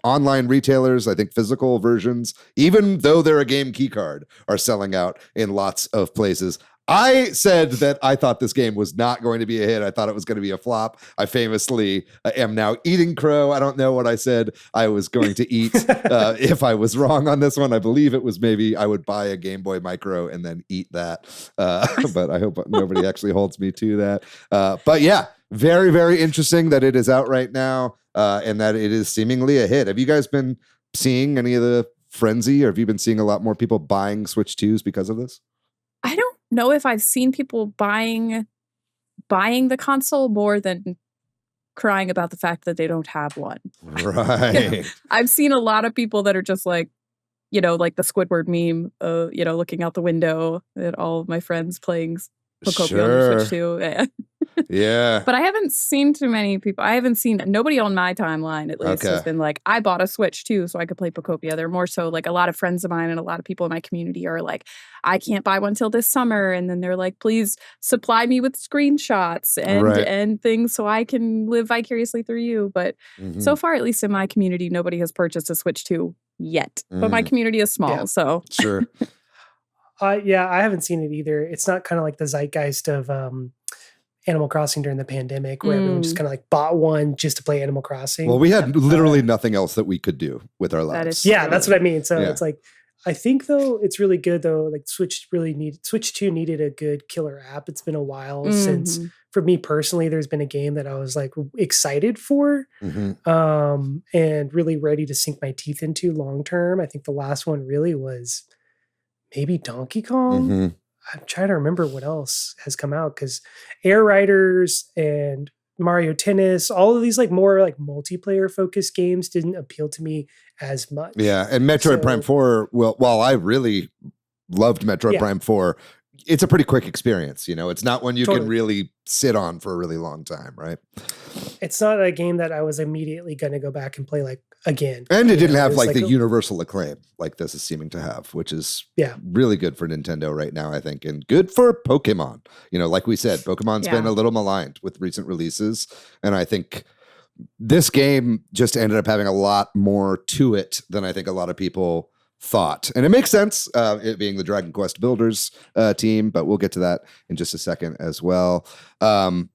online retailers. I think physical versions, even though they're a game key card, are selling out in lots of places. I said that I thought this game was not going to be a hit. I thought it was going to be a flop. I famously am now eating crow. I don't know what I said I was going to eat. If I was wrong on this one, I believe it was maybe I would buy a Game Boy Micro and then eat that. But I hope nobody actually holds me to that. But yeah, very, very interesting that it is out right now and that it is seemingly a hit. Have you guys been seeing any of the frenzy, or have you been seeing a lot more people buying Switch 2s because of this? I don't know if I've seen people buying the console more than crying about the fact that they don't have one. Right. I've seen a lot of people that are just like, like the Squidward meme, looking out the window at all of my friends playing Pokopia on the Switch 2. Yeah. But I haven't seen too many people. I haven't seen nobody on my timeline, at least, has been like, I bought a Switch too, so I could play Pokopia. They're more so like a lot of friends of mine and a lot of people in my community are like, I can't buy one till this summer. And then they're like, please supply me with screenshots and things so I can live vicariously through you. But so far, at least in my community, nobody has purchased a Switch 2 yet. But my community is small, so. Sure. Yeah, I haven't seen it either. It's not kind of like the zeitgeist of Animal Crossing during the pandemic, where everyone just kind of like bought one just to play Animal Crossing. Well, we had literally nothing else that we could do with our lives. That's what I mean. So it's like, I think though it's really good though. Like Switch 2 needed a good killer app. It's been a while since, for me personally, there's been a game that I was like excited for, and really ready to sink my teeth into long term. I think the last one really was maybe Donkey Kong. I'm trying to remember what else has come out, because Air Riders and Mario Tennis, all of these like more like multiplayer focused games didn't appeal to me as much. Yeah, and Metroid Prime 4, well, while I really loved Metroid Prime 4, it's a pretty quick experience. It's not one you can really sit on for a really long time, right? It's not a game that I was immediately going to go back and play like again. And it didn't have like the universal acclaim like this is seeming to have, which is really good for Nintendo right now, I think, and good for Pokemon. Like we said, Pokemon's been a little maligned with recent releases, and I think this game just ended up having a lot more to it than I think a lot of people thought. And it makes sense, it being the Dragon Quest Builders team, but we'll get to that in just a second as well.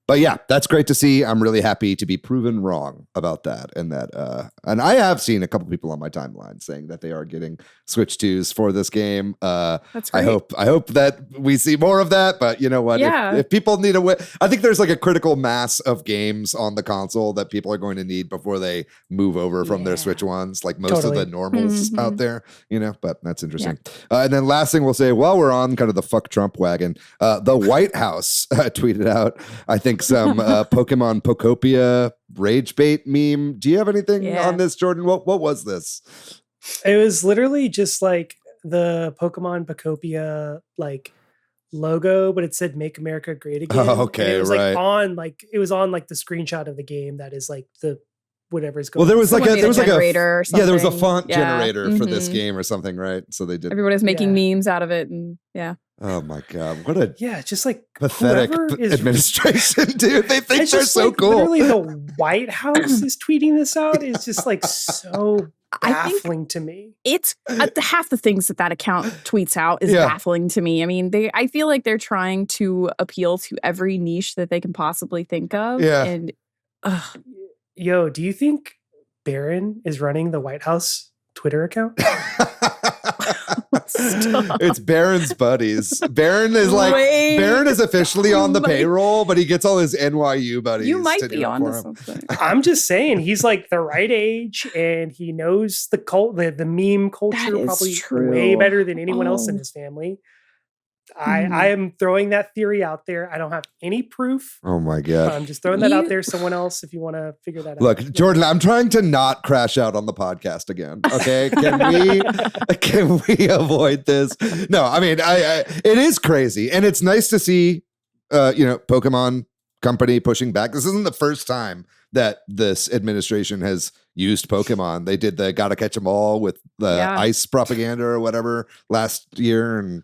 But yeah, that's great to see. I'm really happy to be proven wrong about that. And and I have seen a couple people on my timeline saying that they are getting Switch 2s for this game. That's great. I hope that we see more of that, but you know what? Yeah. If people need I think there's like a critical mass of games on the console that people are going to need before they move over from their Switch ones, like most of the normals out there, but that's interesting. And then last thing we'll say, while we're on kind of the fuck Trump wagon, the White House tweeted out, I think, some Pokemon Pokopia rage bait meme. Do you have anything on this, Jordan? What was this? It was literally just like the Pokemon Pokopia like logo, but it said "Make America Great Again." Oh, okay, and it was right. it was on like the screenshot of the game that is like the whatever's going. Well, there was on. like Someone made a a generator or there was a something. font Yeah. generator for this Mhm. game or something, right? So they did. Everybody's making Yeah. memes out of it, and yeah. Oh my god, what a Yeah, just like pathetic whoever is administration, dude. They think It's they're just so like, cool. Literally, the White House is tweeting this out. It's just like so I think baffling to me. it's half the things that account tweets out is Yeah. baffling to me. I mean, I feel like they're trying to appeal to every niche that they can possibly think of. Yeah. And ugh, Yo, do you think Barron is running the White House Twitter account? Stop. It's Barron's buddies. Barron is Wait. Barron is officially on the Might- payroll, but he gets all his NYU buddies. you might to do be it onto for him. something. I'm just saying he's like the right age and he knows the meme culture is probably true. way better than anyone else in Oh. his family. I am throwing that theory out there. I don't have any proof. Oh my But god. I'm just throwing that out You- there. Someone else, if you want to figure that Look, out. Jordan, I'm trying to not crash out on the podcast again. Okay, can we avoid this? No, I mean, I it is crazy, and it's nice to see, Pokemon Company pushing back. This isn't the first time that this administration has used Pokemon. They did the "Gotta Catch 'Em All" with the Yeah. ice propaganda or whatever last year, and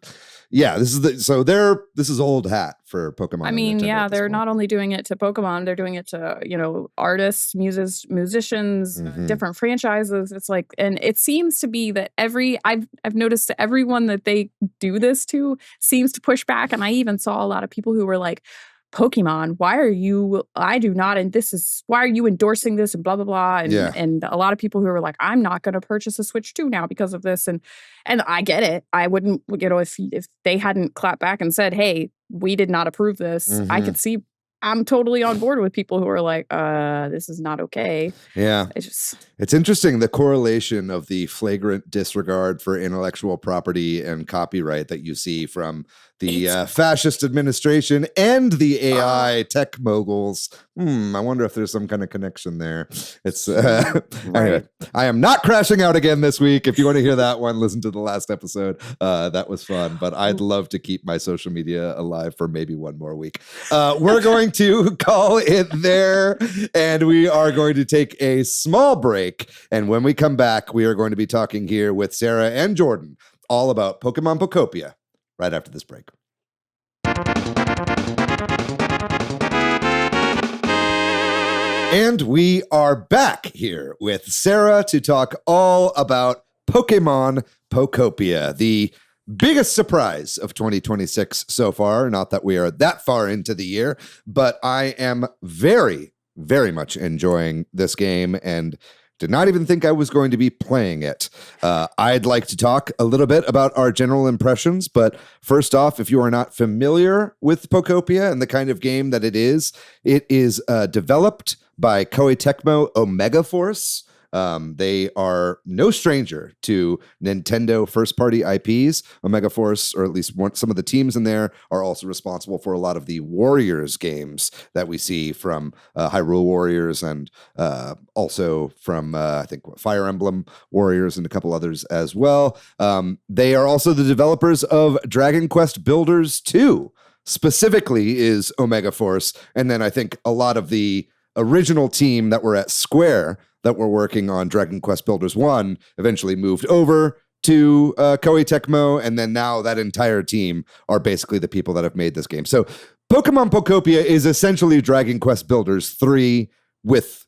yeah, this is old hat for Pokemon. I and mean, Nintendo yeah, at this they're point. not only doing it to Pokemon, they're doing it to, artists, musicians, Mhm. different franchises. It's like, and it seems to be that I've noticed that everyone that they do this to seems to push back. And I even saw a lot of people who were like, Pokemon, why are you endorsing this and blah blah blah, and Yeah. and a lot of people who were like, I'm not going to purchase a Switch 2 now because of this, and I get it. I wouldn't, if they hadn't clapped back and said, hey, we did not approve this, I Mhm. could see. I'm totally on board with people who are like, this is not okay. Yeah. It's interesting, the correlation of the flagrant disregard for intellectual property and copyright that you see from the fascist administration and the AI tech moguls. I wonder if there's some kind of connection there. It's anyway. I am not crashing out again this week. If you want to hear that one, listen to the last episode. That was fun, but I'd love to keep my social media alive for maybe one more week. We're going to call it there, and we are going to take a small break. And when we come back, we are going to be talking here with Sarah and Jordan all about Pokemon Pokopia right after this break. And we are back here with Sarah to talk all about Pokemon Pokopia, the biggest surprise of 2026 so far. Not that we are that far into the year, but I am very, very much enjoying this game and did not even think I was going to be playing it. I'd like to talk a little bit about our general impressions, but first off, if you are not familiar with Pokopia and the kind of game that it is developed by Koei Tecmo Omega Force. They are no stranger to Nintendo first-party IPs. Omega Force, or at least some of the teams in there, are also responsible for a lot of the Warriors games that we see from Hyrule Warriors and also from, I think, Fire Emblem Warriors and a couple others as well. They are also the developers of Dragon Quest Builders 2, specifically is Omega Force. And then I think a lot of the original team that were at Square that were working on Dragon Quest Builders 1 eventually moved over to Koei Tecmo, and then now that entire team are basically the people that have made this game. So Pokemon Pokopia is essentially Dragon Quest Builders 3 with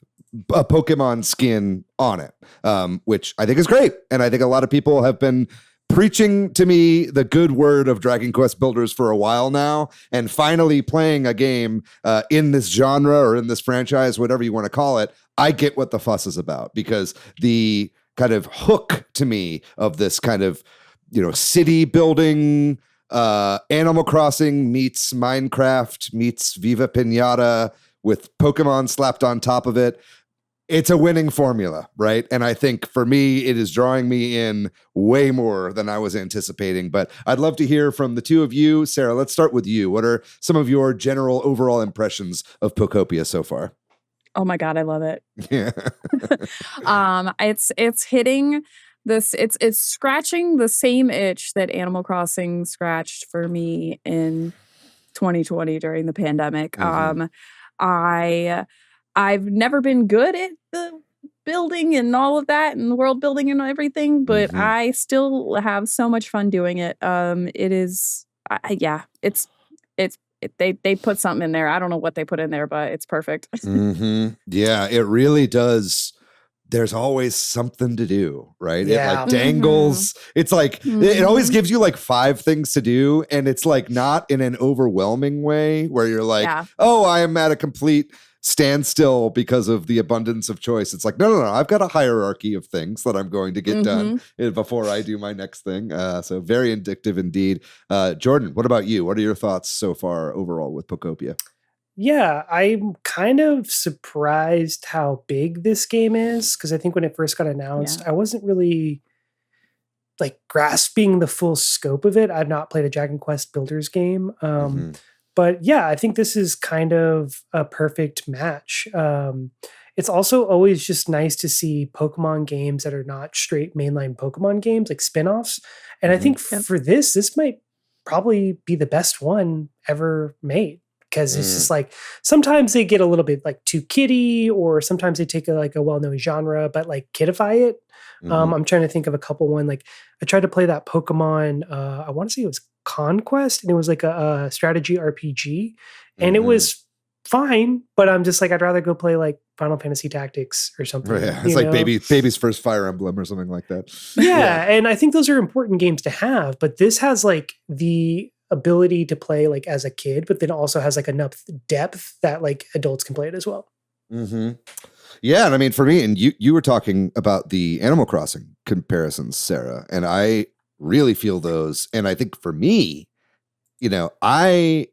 a Pokemon skin on it, which I think is great. And I think a lot of people have been preaching to me the good word of Dragon Quest Builders for a while now, and finally playing a game in this genre or in this franchise, whatever you want to call it, I get what the fuss is about, because the kind of hook to me of this kind of, city building, Animal Crossing meets Minecraft meets Viva Pinata with Pokemon slapped on top of it. It's a winning formula, right? And I think for me, it is drawing me in way more than I was anticipating. But I'd love to hear from the two of you. Sarah, let's start with you. What are some of your general overall impressions of Pokopia so far? Oh my God, I love it. Yeah. It's hitting It's scratching the same itch that Animal Crossing scratched for me in 2020 during the pandemic. Mhm. I've never been good at the building and all of that and the world building and everything, but Mhm. I still have so much fun doing it. It is, yeah, they put something in there. I don't know what they put in there, but it's perfect. Mhm. Yeah, it really does. There's always something to do, right? It Yeah. like dangles. It's like it always Mhm. gives you like 5 things to do, and it's like not in an overwhelming way where you're like, Yeah. "Oh, I am at a complete standstill because of the abundance of choice." It's like, no. I've got a hierarchy of things that I'm going to get done before I do my next thing. So very addictive indeed. Jordan, what about you? What are your thoughts so far overall with Pokopia? Yeah, I'm kind of surprised how big this game is because I think when it first got announced, Yeah. I wasn't really like grasping the full scope of it. I've not played a Dragon Quest Builders game. Mhm. But yeah, I think this is kind of a perfect match. It's also always just nice to see Pokemon games that are not straight mainline Pokemon games, like spin-offs. And I Mhm. think Yep. for this might probably be the best one ever made. Because it's just like sometimes they get a little bit like too kiddie, or sometimes they take a well-known genre, but like kidify it. Mhm. I'm trying to think of a couple one. Like I tried to play that Pokemon, I want to say it was Conquest, and it was like a strategy RPG, and it Mhm. was fine, but I'm just like, I'd rather go play like Final Fantasy Tactics or something. Yeah, it's you like know? baby's first Fire Emblem or something like that. Yeah, and I think those are important games to have, but this has like the ability to play like as a kid, but then also has like enough depth that like adults can play it as well. Hmm. Yeah, and I mean for me, and you were talking about the Animal Crossing comparisons, Sarah, and I really feel those. And I think for me, you know, I'm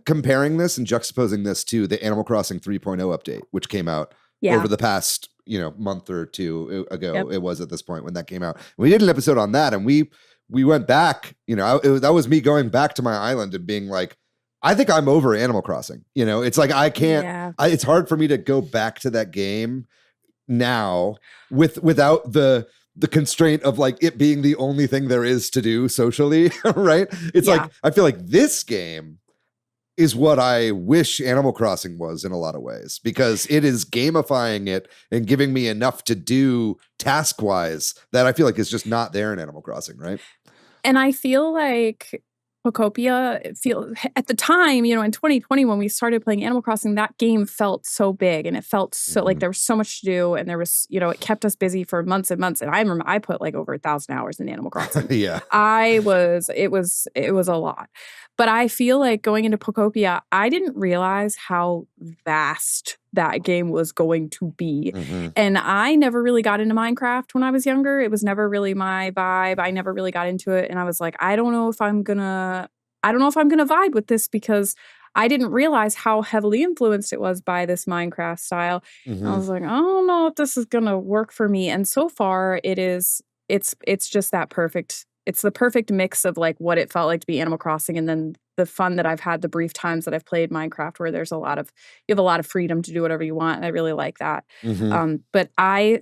comparing this and juxtaposing this to the Animal Crossing 3.0 update, which came out Yeah. over the past, month or two ago. Yep. It was at this point when that came out. We did an episode on that, and we went back. That was me going back to my island and being like, I think I'm over Animal Crossing. It's like I can't. Yeah. It's hard for me to go back to that game now without the constraint of like it being the only thing there is to do socially, right? It's Yeah. like I feel like this game is what I wish Animal Crossing was in a lot of ways, because it is gamifying it and giving me enough to do task-wise that I feel like is just not there in Animal Crossing, right? And I feel like Pokopia at the time, in 2020 when we started playing Animal Crossing, that game felt so big and it felt so like there was so much to do, and there was, it kept us busy for months and months. And I remember I put like over 1,000 hours in Animal Crossing. Yeah. It was a lot. But I feel like going into Pokopia, I didn't realize how vast that game was going to be. Mm-hmm. And I never really got into Minecraft when I was younger. It was never really my vibe. I never really got into it. And I was like, I don't know if I'm gonna vibe with this, because I didn't realize how heavily influenced it was by this Minecraft style. Mm-hmm. I was like, I don't know if this is gonna work for me. And so far it's just that perfect. It's the perfect mix of like what it felt like to be Animal Crossing, and then the fun that I've had the brief times that I've played Minecraft, where you have a lot of freedom to do whatever you want. And I really like that. Mm-hmm. But I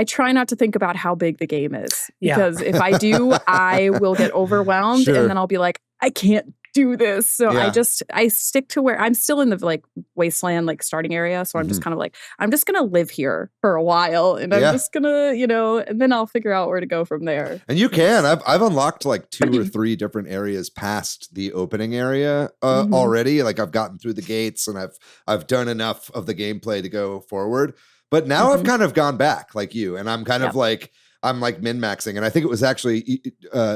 try not to think about how big the game is, Yeah. because if I do, I will get overwhelmed. Sure. And then I'll be like, I can't do this. So Yeah. I stick to where I'm still in the like wasteland, like starting area. So I'm just kind of like, I'm just going to live here for a while, and I'm just going to, and then I'll figure out where to go from there. And you can. I've unlocked like 2 or 3 different areas past the opening area already. Like I've gotten through the gates and I've done enough of the gameplay to go forward. But now I've kind of gone back like you, and I'm kind of like, I'm like min-maxing. And I think it was actually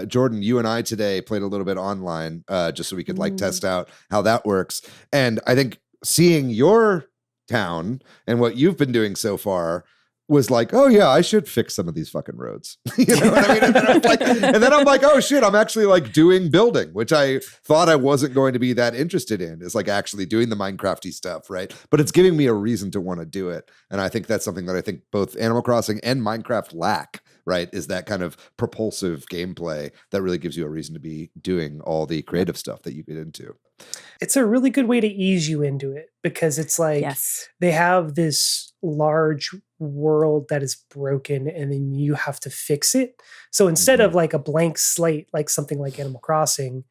Jordan, you and I today played a little bit online just so we could like test out how that works. And I think seeing your town and what you've been doing so far was like, oh yeah, I should fix some of these fucking roads. You know what I mean? And then I'm like, oh shit, I'm actually like doing building, which I thought I wasn't going to be that interested in, is like actually doing the Minecrafty stuff, right? But it's giving me a reason to want to do it. And I think that's something that I think both Animal Crossing and Minecraft lack, right? Is that kind of propulsive gameplay that really gives you a reason to be doing all the creative stuff that you get into. It's a really good way to ease you into it because it's like they have this large world that is broken and then you have to fix it. So instead of like a blank slate, like something like Animal Crossing,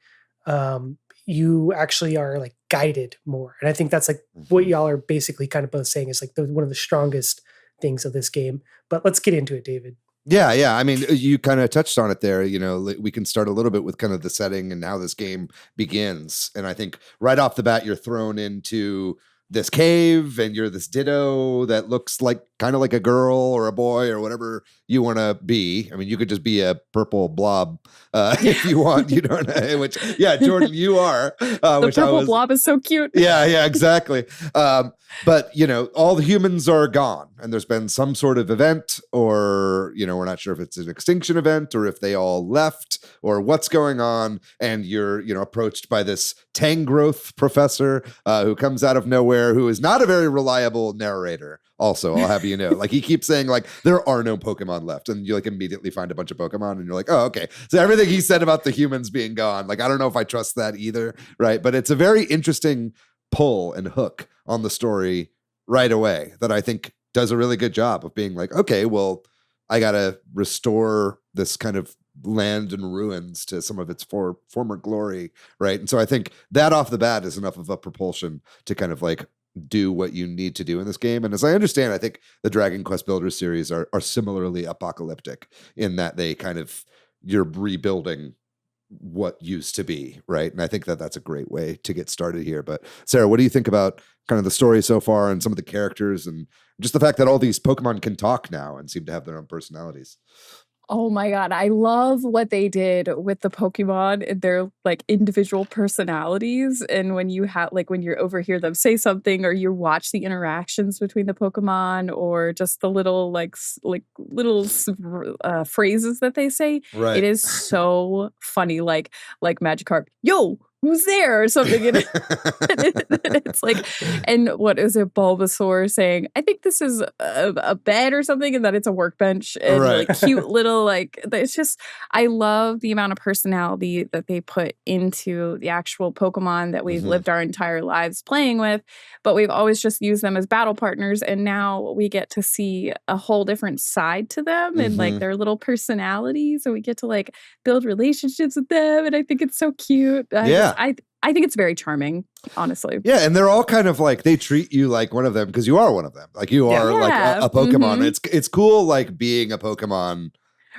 you actually are like guided more. And I think that's like what y'all are basically kind of both saying is like one of the strongest things of this game. But let's get into it, David. Yeah. I mean, you kind of touched on it there. You know, we can start a little bit with kind of the setting and how this game begins. And I think right off the bat, you're thrown into this cave and you're this ditto that looks like kind of like a girl or a boy or whatever you want to be. I mean, you could just be a purple blob if you want, you don't know, which, yeah, Jordan, you are. The purple blob is so cute. Yeah, exactly. But, you know, all the humans are gone and there's been some sort of event or, you know, we're not sure if it's an extinction event or if they all left or what's going on. And you're, you know, approached by this Tangrowth professor who comes out of nowhere, who is not a very reliable narrator. Also, I'll have you know, like he keeps saying like there are no Pokemon left, and you like immediately find a bunch of Pokemon, and you're like, oh, okay. So everything he said about the humans being gone, like I don't know if I trust that either, right? But it's a very interesting pull and hook on the story right away that I think does a really good job of being like, okay, well, I gotta restore this kind of land and ruins to some of its former glory, right? And so I think that off the bat is enough of a propulsion to kind of like do what you need to do in this game. And as I understand, I think the Dragon Quest Builders series are similarly apocalyptic in that they kind of, you're rebuilding what used to be, right? And I think that that's a great way to get started here. But Sarah, what do you think about kind of the story so far and some of the characters and just the fact that all these Pokemon can talk now and seem to have their own personalities? Oh my God. I love what they did with the Pokemon and their like individual personalities. And when you have like when you overhear them say something or you watch the interactions between the Pokemon or just the little little phrases that they say, right. It is so funny. Like Magikarp, yo, who's there or something. And it's like, and what is it, Bulbasaur saying, I think this is a bed or something, and that it's a workbench, and right. like cute little, like, it's just, I love the amount of personality that they put into the actual Pokemon that we've lived our entire lives playing with, but we've always just used them as battle partners, and now we get to see a whole different side to them and like their little personalities, and we get to like build relationships with them, and I think it's so cute. I think it's very charming, honestly. Yeah, and they're all kind of like, they treat you like one of them because you are one of them. Like you are like a Pokemon. It's cool like being a Pokemon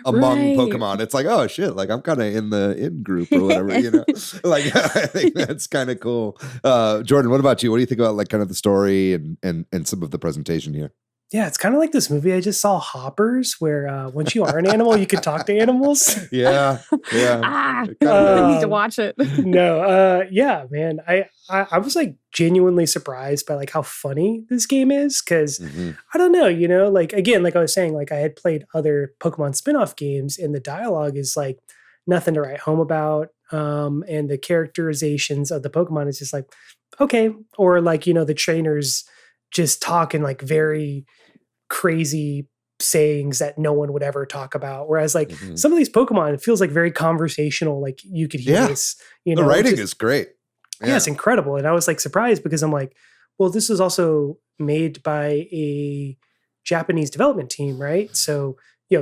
among Pokemon. It's like, oh shit, like I'm kind of in the in group or whatever, you know. Like I think that's kind of cool. Jordan, what about you? What do you think about like kind of the story and some of the presentation here? Yeah, it's kind of like this movie I just saw, Hoppers, where once you are an animal, you can talk to animals. Yeah. I need to watch it. Yeah, man. I was like genuinely surprised by like how funny this game is because I don't know, you know, like again, like I was saying, like I had played other Pokemon spinoff games and the dialogue is like nothing to write home about. And the characterizations of the Pokemon is just like, okay. Or like, you know, the trainers just talking like very crazy sayings that no one would ever talk about. Whereas like some of these Pokemon, it feels like very conversational. Like you could hear this, you know, the writing is great. Yeah, it's incredible. And I was like surprised because I'm like, well, this was also made by a Japanese development team, right? So,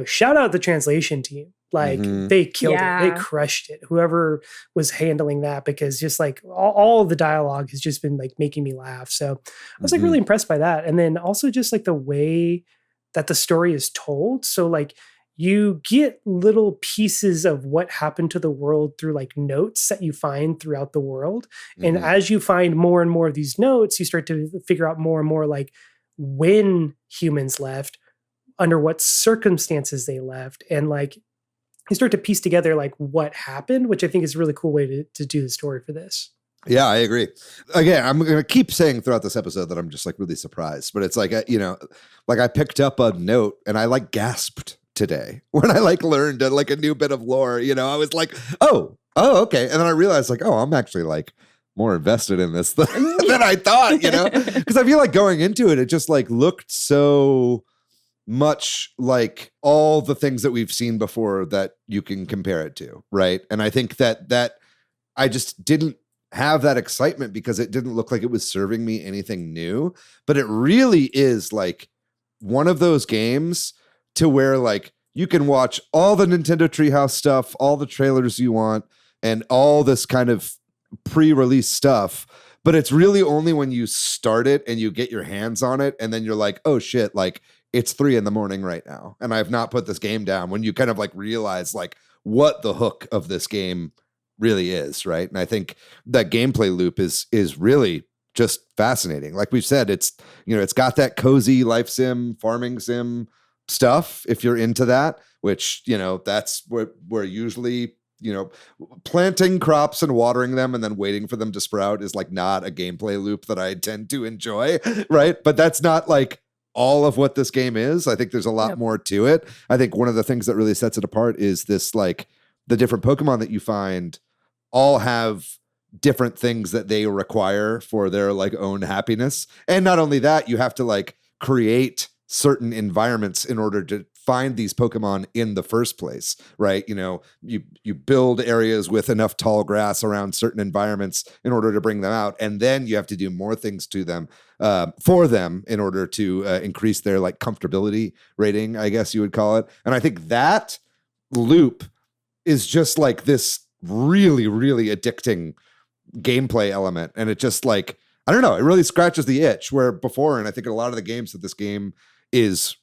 shout out the translation team. Like they killed it. They crushed it. Whoever was handling that, because just like all of the dialogue has just been like making me laugh. So I was like really impressed by that. And then also just like the way that the story is told. So like you get little pieces of what happened to the world through like notes that you find throughout the world. And as you find more and more of these notes, you start to figure out more and more like when humans left, under what circumstances they left, and like you start to piece together like what happened, which I think is a really cool way to do the story for this. Yeah, I agree. Again, I'm going to keep saying throughout this episode that I'm just like really surprised, but it's like, like I picked up a note and I like gasped today when I like learned like a new bit of lore. I was like, oh, okay. And then I realized like, oh, I'm actually like more invested in this than I thought, because I feel like going into it, it just like looked so much like all the things that we've seen before that you can compare it to, right? And I think that I just didn't have that excitement because it didn't look like it was serving me anything new. But it really is like one of those games to where like you can watch all the Nintendo Treehouse stuff, all the trailers you want, and all this kind of pre-release stuff. But it's really only when you start it and you get your hands on it and then you're like, oh shit, like it's 3 a.m. right now and I've not put this game down, when you kind of like realize like what the hook of this game really is, right? And I think that gameplay loop is really just fascinating. Like we've said, it's, you know, it's got that cozy life sim, farming sim stuff if you're into that, which, you know, that's where usually, you know, planting crops and watering them and then waiting for them to sprout is like not a gameplay loop that I tend to enjoy, right? But that's not like all of what this game is. I think there's a lot more to it. I think one of the things that really sets it apart is this, like, the different Pokemon that you find all have different things that they require for their like own happiness. And not only that, you have to like create certain environments in order to find these Pokemon in the first place, right? You know, you build areas with enough tall grass around certain environments in order to bring them out, and then you have to do more things to them for them in order to increase their like comfortability rating, I guess you would call it. And I think that loop is just like this really, really addicting gameplay element, and it just like, I don't know, it really scratches the itch where before, and I think a lot of the games that this game is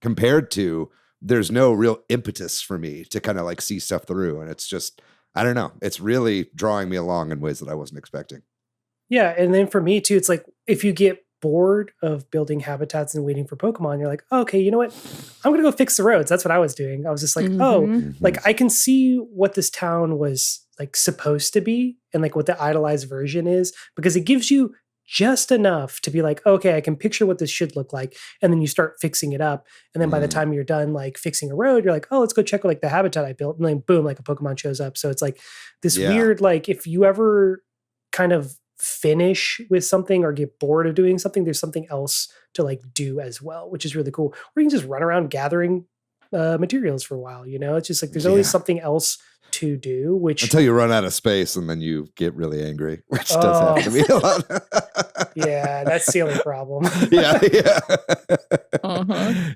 compared to, there's no real impetus for me to kind of like see stuff through. And it's just, I don't know, it's really drawing me along in ways that I wasn't expecting. Yeah. And then for me too, it's like, if you get bored of building habitats and waiting for Pokemon, you're like, oh, okay, you know what? I'm going to go fix the roads. That's what I was doing. I was just like, like I can see what this town was like supposed to be and like what the idolized version is, because it gives you just enough to be like, okay, I can picture what this should look like. And then you start fixing it up. And then by the time you're done like fixing a road, you're like, oh, let's go check like the habitat I built. And then boom, like a Pokemon shows up. So it's like this weird, like if you ever kind of finish with something or get bored of doing something, there's something else to like do as well, which is really cool. Or you can just run around gathering materials for a while, you know? It's just like there's always something else to do, which until you run out of space and then you get really angry, which does happen to me a lot. Yeah, that's the only problem.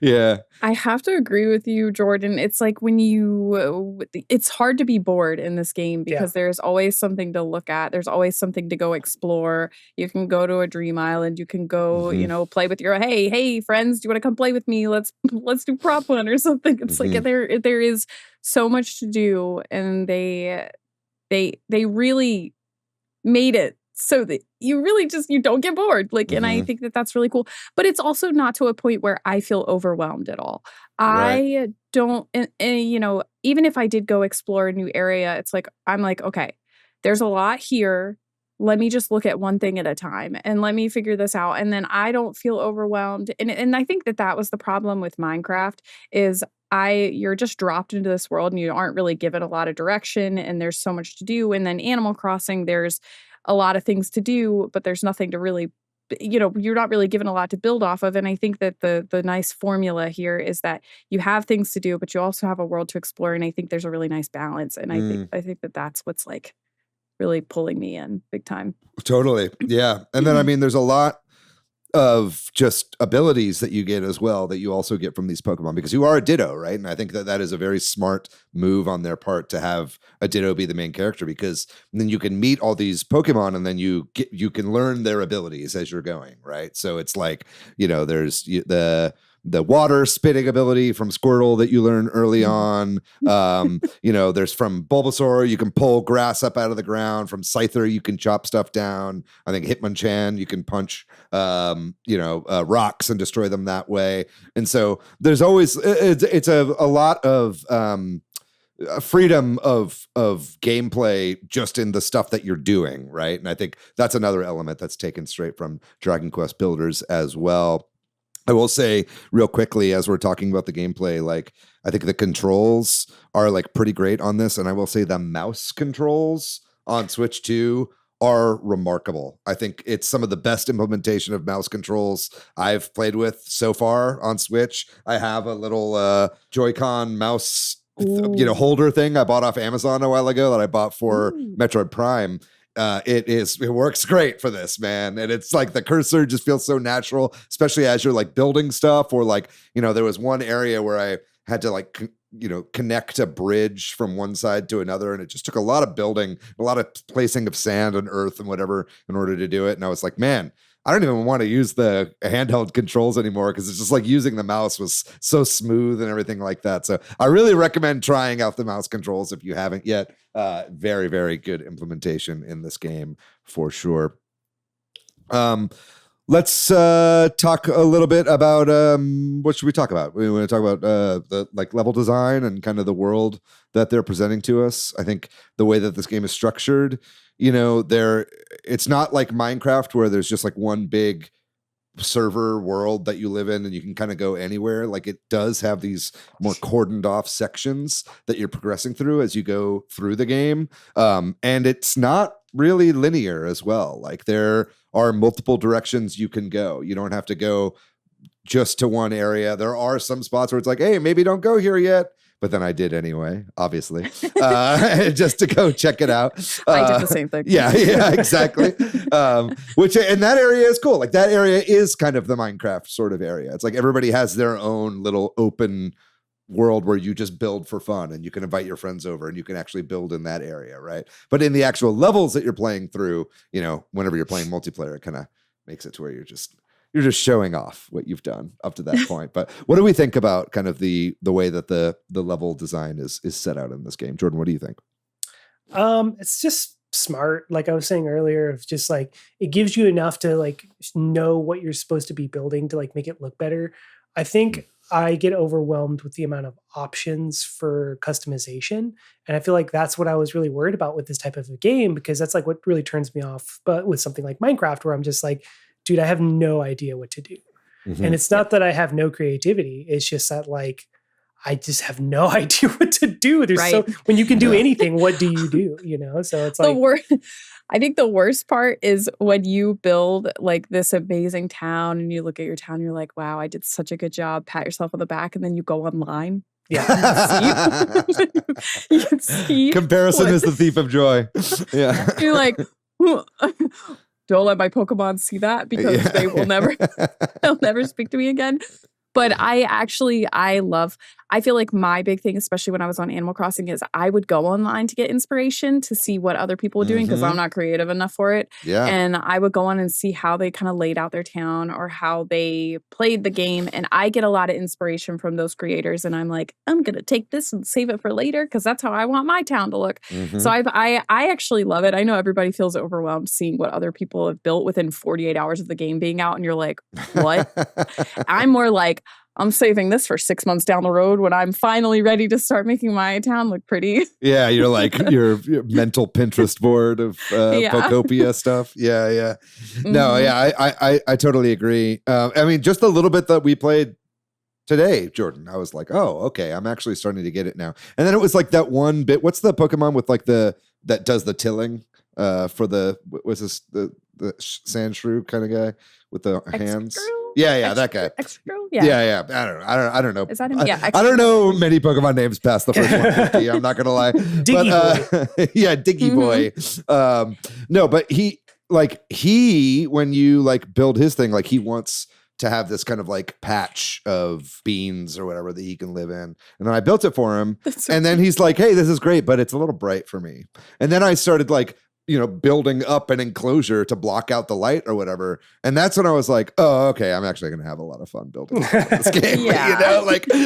Yeah. I have to agree with you, Jordan. It's like when it's hard to be bored in this game because there's always something to look at. There's always something to go explore. You can go to a dream island. You can go, you know, play with your, hey, friends, do you want to come play with me? Let's do prop one or something. It's like there is so much to do, and they really made it so that you really just, you don't get bored. Like, and I think that that's really cool, but it's also not to a point where I feel overwhelmed at all. I don't, and, you know, even if I did go explore a new area, it's like, I'm like, okay, there's a lot here. Let me just look at one thing at a time and let me figure this out. And then I don't feel overwhelmed. And I think that was the problem with Minecraft is you're just dropped into this world and you aren't really given a lot of direction and there's so much to do. And then Animal Crossing, there's a lot of things to do, but there's nothing to really, you know, you're not really given a lot to build off of. And I think that the nice formula here is that you have things to do, but you also have a world to explore. And I think there's a really nice balance. And I think that that's what's like really pulling me in big time. Totally. Yeah. And then, I mean, there's a lot of just abilities that you get as well that you also get from these Pokemon, because you are a Ditto, right? And I think that is a very smart move on their part to have a Ditto be the main character, because then you can meet all these Pokemon and then you can learn their abilities as you're going, right? So it's like, you know, there's the water spitting ability from Squirtle that you learn early on. You know, there's from Bulbasaur, you can pull grass up out of the ground. From Scyther, you can chop stuff down. I think Hitmonchan, you can punch, rocks and destroy them that way. And so there's always, it's a lot of freedom of gameplay just in the stuff that you're doing, right? And I think that's another element that's taken straight from Dragon Quest Builders as well. I will say real quickly, as we're talking about the gameplay, like I think the controls are like pretty great on this. And I will say the mouse controls on Switch 2 are remarkable. I think it's some of the best implementation of mouse controls I've played with so far on Switch. I have a little Joy-Con mouse holder thing I bought off Amazon a while ago that I bought for Metroid Prime. It works great for this, man. And it's like the cursor just feels so natural, especially as you're like building stuff, or like, there was one area where I had to like connect a bridge from one side to another, and it just took a lot of building, a lot of placing of sand and earth and whatever in order to do it. And I was like, man, I don't even want to use the handheld controls anymore, because it's just like using the mouse was so smooth and everything like that. So I really recommend trying out the mouse controls if you haven't yet. Very, very good implementation in this game for sure. Let's talk a little bit about what should we talk about? We want to talk about the like level design and kind of the world that they're presenting to us. I think the way that this game is structured, it's not like Minecraft where there's just like one big server world that you live in and you can kind of go anywhere. Like, it does have these more cordoned off sections that you're progressing through as you go through the game. And it's not really linear as well. Like, there are multiple directions you can go. You don't have to go just to one area. There are some spots where it's like, hey, maybe don't go here yet. But then I did anyway, obviously, just to go check it out. I did the same thing. Yeah, exactly. And that area is cool. Like, that area is kind of the Minecraft sort of area. It's like everybody has their own little open world where you just build for fun, and you can invite your friends over and you can actually build in that area, right? But in the actual levels that you're playing through, whenever you're playing multiplayer, it kind of makes it to where you're just showing off what you've done up to that point. But what do we think about kind of the way that the level design is set out in this game? Jordan, what do you think? It's just smart. Like I was saying earlier, it's just like, it gives you enough to like know what you're supposed to be building to like make it look better. I think I get overwhelmed with the amount of options for customization. And I feel like that's what I was really worried about with this type of a game, because that's like what really turns me off. But with something like Minecraft, where I'm just like, dude, I have no idea what to do. Mm-hmm. And it's not that I have no creativity. It's just that like, I just have no idea what to do. When you can do anything, what do you do? So it's like I think the worst part is when you build like this amazing town and you look at your town, and you're like, wow, I did such a good job. Pat yourself on the back. And then you go online. Yeah. You can see comparison is the thief of joy. Yeah. You're like, don't let my Pokemon see that, because they'll never speak to me again. But I feel like my big thing, especially when I was on Animal Crossing, is I would go online to get inspiration to see what other people were doing, because I'm not creative enough for it. Yeah. And I would go on and see how they kind of laid out their town or how they played the game. And I get a lot of inspiration from those creators. And I'm like, I'm going to take this and save it for later, because that's how I want my town to look. Mm-hmm. So I actually love it. I know everybody feels overwhelmed seeing what other people have built within 48 hours of the game being out. And you're like, what? I'm more like, I'm saving this for 6 months down the road when I'm finally ready to start making my town look pretty. Yeah, you're like your mental Pinterest board of Pokopia stuff. Yeah. Mm-hmm. No, yeah, I totally agree. I mean, just a little bit that we played today, Jordan, I was like, oh, okay, I'm actually starting to get it now. And then it was like that one bit. What's the Pokemon with like that does the tilling for the sand shrew kind of guy with the hands? Yeah, that guy. Yeah. I don't know. Is that him? I don't know many Pokemon names past the first 150. I'm not gonna lie. Diggy Boy. Yeah, Diggy Boy. No, but he when you like build his thing, like he wants to have this kind of like patch of beans or whatever that he can live in. And then I built it for him. And then he's like, hey, this is great, but it's a little bright for me. And then I started like, building up an enclosure to block out the light or whatever. And that's when I was like, oh, okay, I'm actually going to have a lot of fun building this game.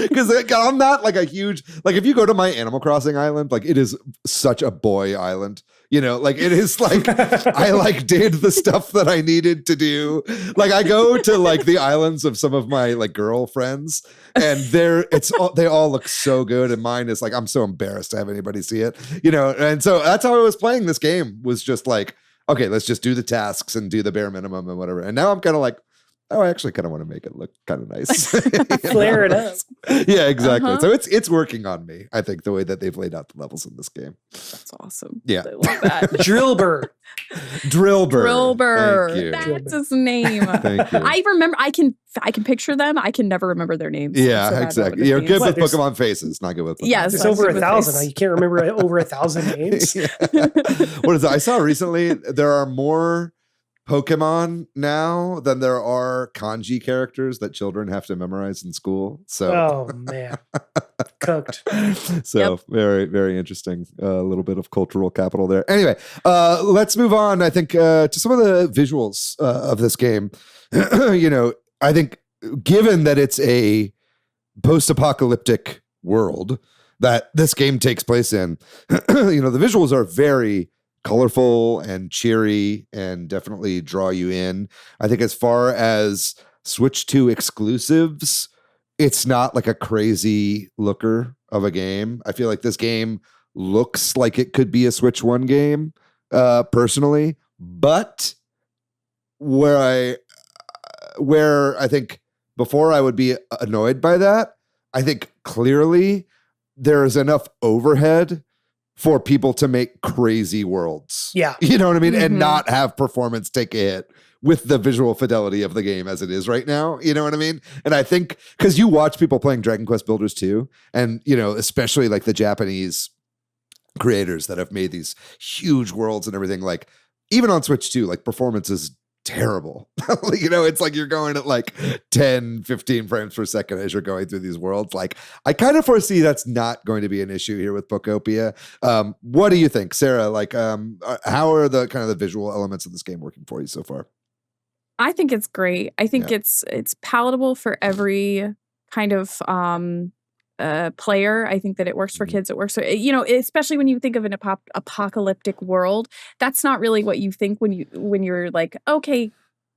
Because I'm not like a huge, like if you go to my Animal Crossing island, like it is such a boy island. Like it is like, I like did the stuff that I needed to do. Like I go to like the islands of some of my like girlfriends, and they all look so good. And mine is like, I'm so embarrassed to have anybody see it, And so that's how I was playing this game, was just like, okay, let's just do the tasks and do the bare minimum and whatever. And now I'm kind of like, oh, I actually kind of want to make it look kind of nice. Flare it up. Yeah, exactly. Uh-huh. So it's working on me, I think, the way that they've laid out the levels in this game. That's awesome. Yeah. I love that. Drillbur. Drillbur. Thank you. That's his name. Thank you. I remember. I can picture them. I can never remember their names. Yeah, I'm so bad exactly. with You're names. good What, with there's- Pokemon faces, not good with Pokemon Yes, There's faces. over With 1,000. face. You can't remember over 1,000 names. Yeah. What is it? I saw recently there are more Pokemon now than there are kanji characters that children have to memorize in school. So, Oh man, cooked. very, very interesting. A little bit of cultural capital there. Anyway, let's move on. I think to some of the visuals of this game. I think given that it's a post-apocalyptic world that this game takes place in, the visuals are very colorful and cheery and definitely draw you in. I think as far as Switch 2 exclusives, it's not like a crazy looker of a game. I feel like this game looks like it could be a Switch 1 game, personally, but where I think before I would be annoyed by that, I think clearly there is enough overhead for people to make crazy worlds. Yeah. You know what I mean? And Mhm. not have performance take a hit with the visual fidelity of the game as it is right now. You know what I mean? And I think because you watch people playing Dragon Quest Builders 2, and especially like the Japanese creators that have made these huge worlds and everything, like even on Switch 2, like performance is terrible. It's like you're going at like 10, 15 frames per second as you're going through these worlds. Like I kind of foresee that's not going to be an issue here with Pokopia. What do you think, Sarah? Like, how are the kind of the visual elements of this game working for you so far? I think it's great. I think Yeah. it's palatable for every kind of player. I think that it works for kids. It works for, especially when you think of an apocalyptic world. That's not really what you think when you're like, okay,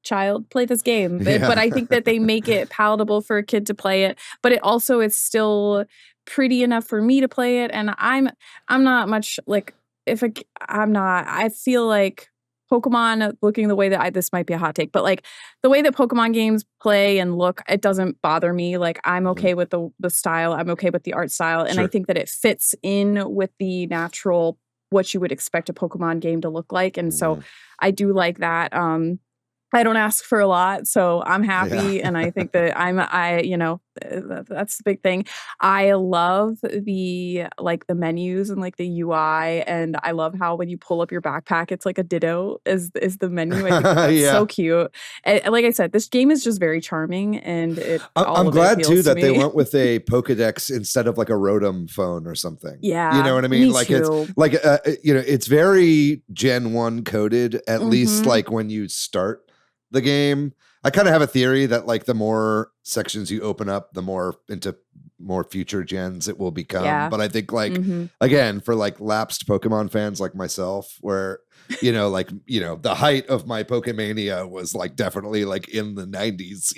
child, play this game. But I think that they make it palatable for a kid to play it. But it also is still pretty enough for me to play it. And I'm not much like I feel like Pokemon looking the way that this might be a hot take, but like the way that Pokemon games play and look, it doesn't bother me. Like I'm okay with the style. I'm okay with the art style. And I Sure. think that it fits in with the natural, what you would expect a Pokemon game to look like. And so I do like that. I don't ask for a lot, so I'm happy. Yeah. And I think that that's the big thing. I love the menus and like the UI, and I love how when you pull up your backpack, it's like a Ditto is the menu. I think that's Yeah. so cute. And like I said, this game is just very charming, and I'm glad too that they went with a Pokedex instead of like a Rotom phone or something. Yeah, you know what I mean. me Like too. it's like it's very Gen 1 coded. At least Mhm. like when you start the game, I kind of have a theory that like the more sections you open up, the more into more future gens it will become. Yeah. But I think like Mhm. again, for like lapsed Pokemon fans like myself, where the height of my Pokemania was like definitely like in the 90s,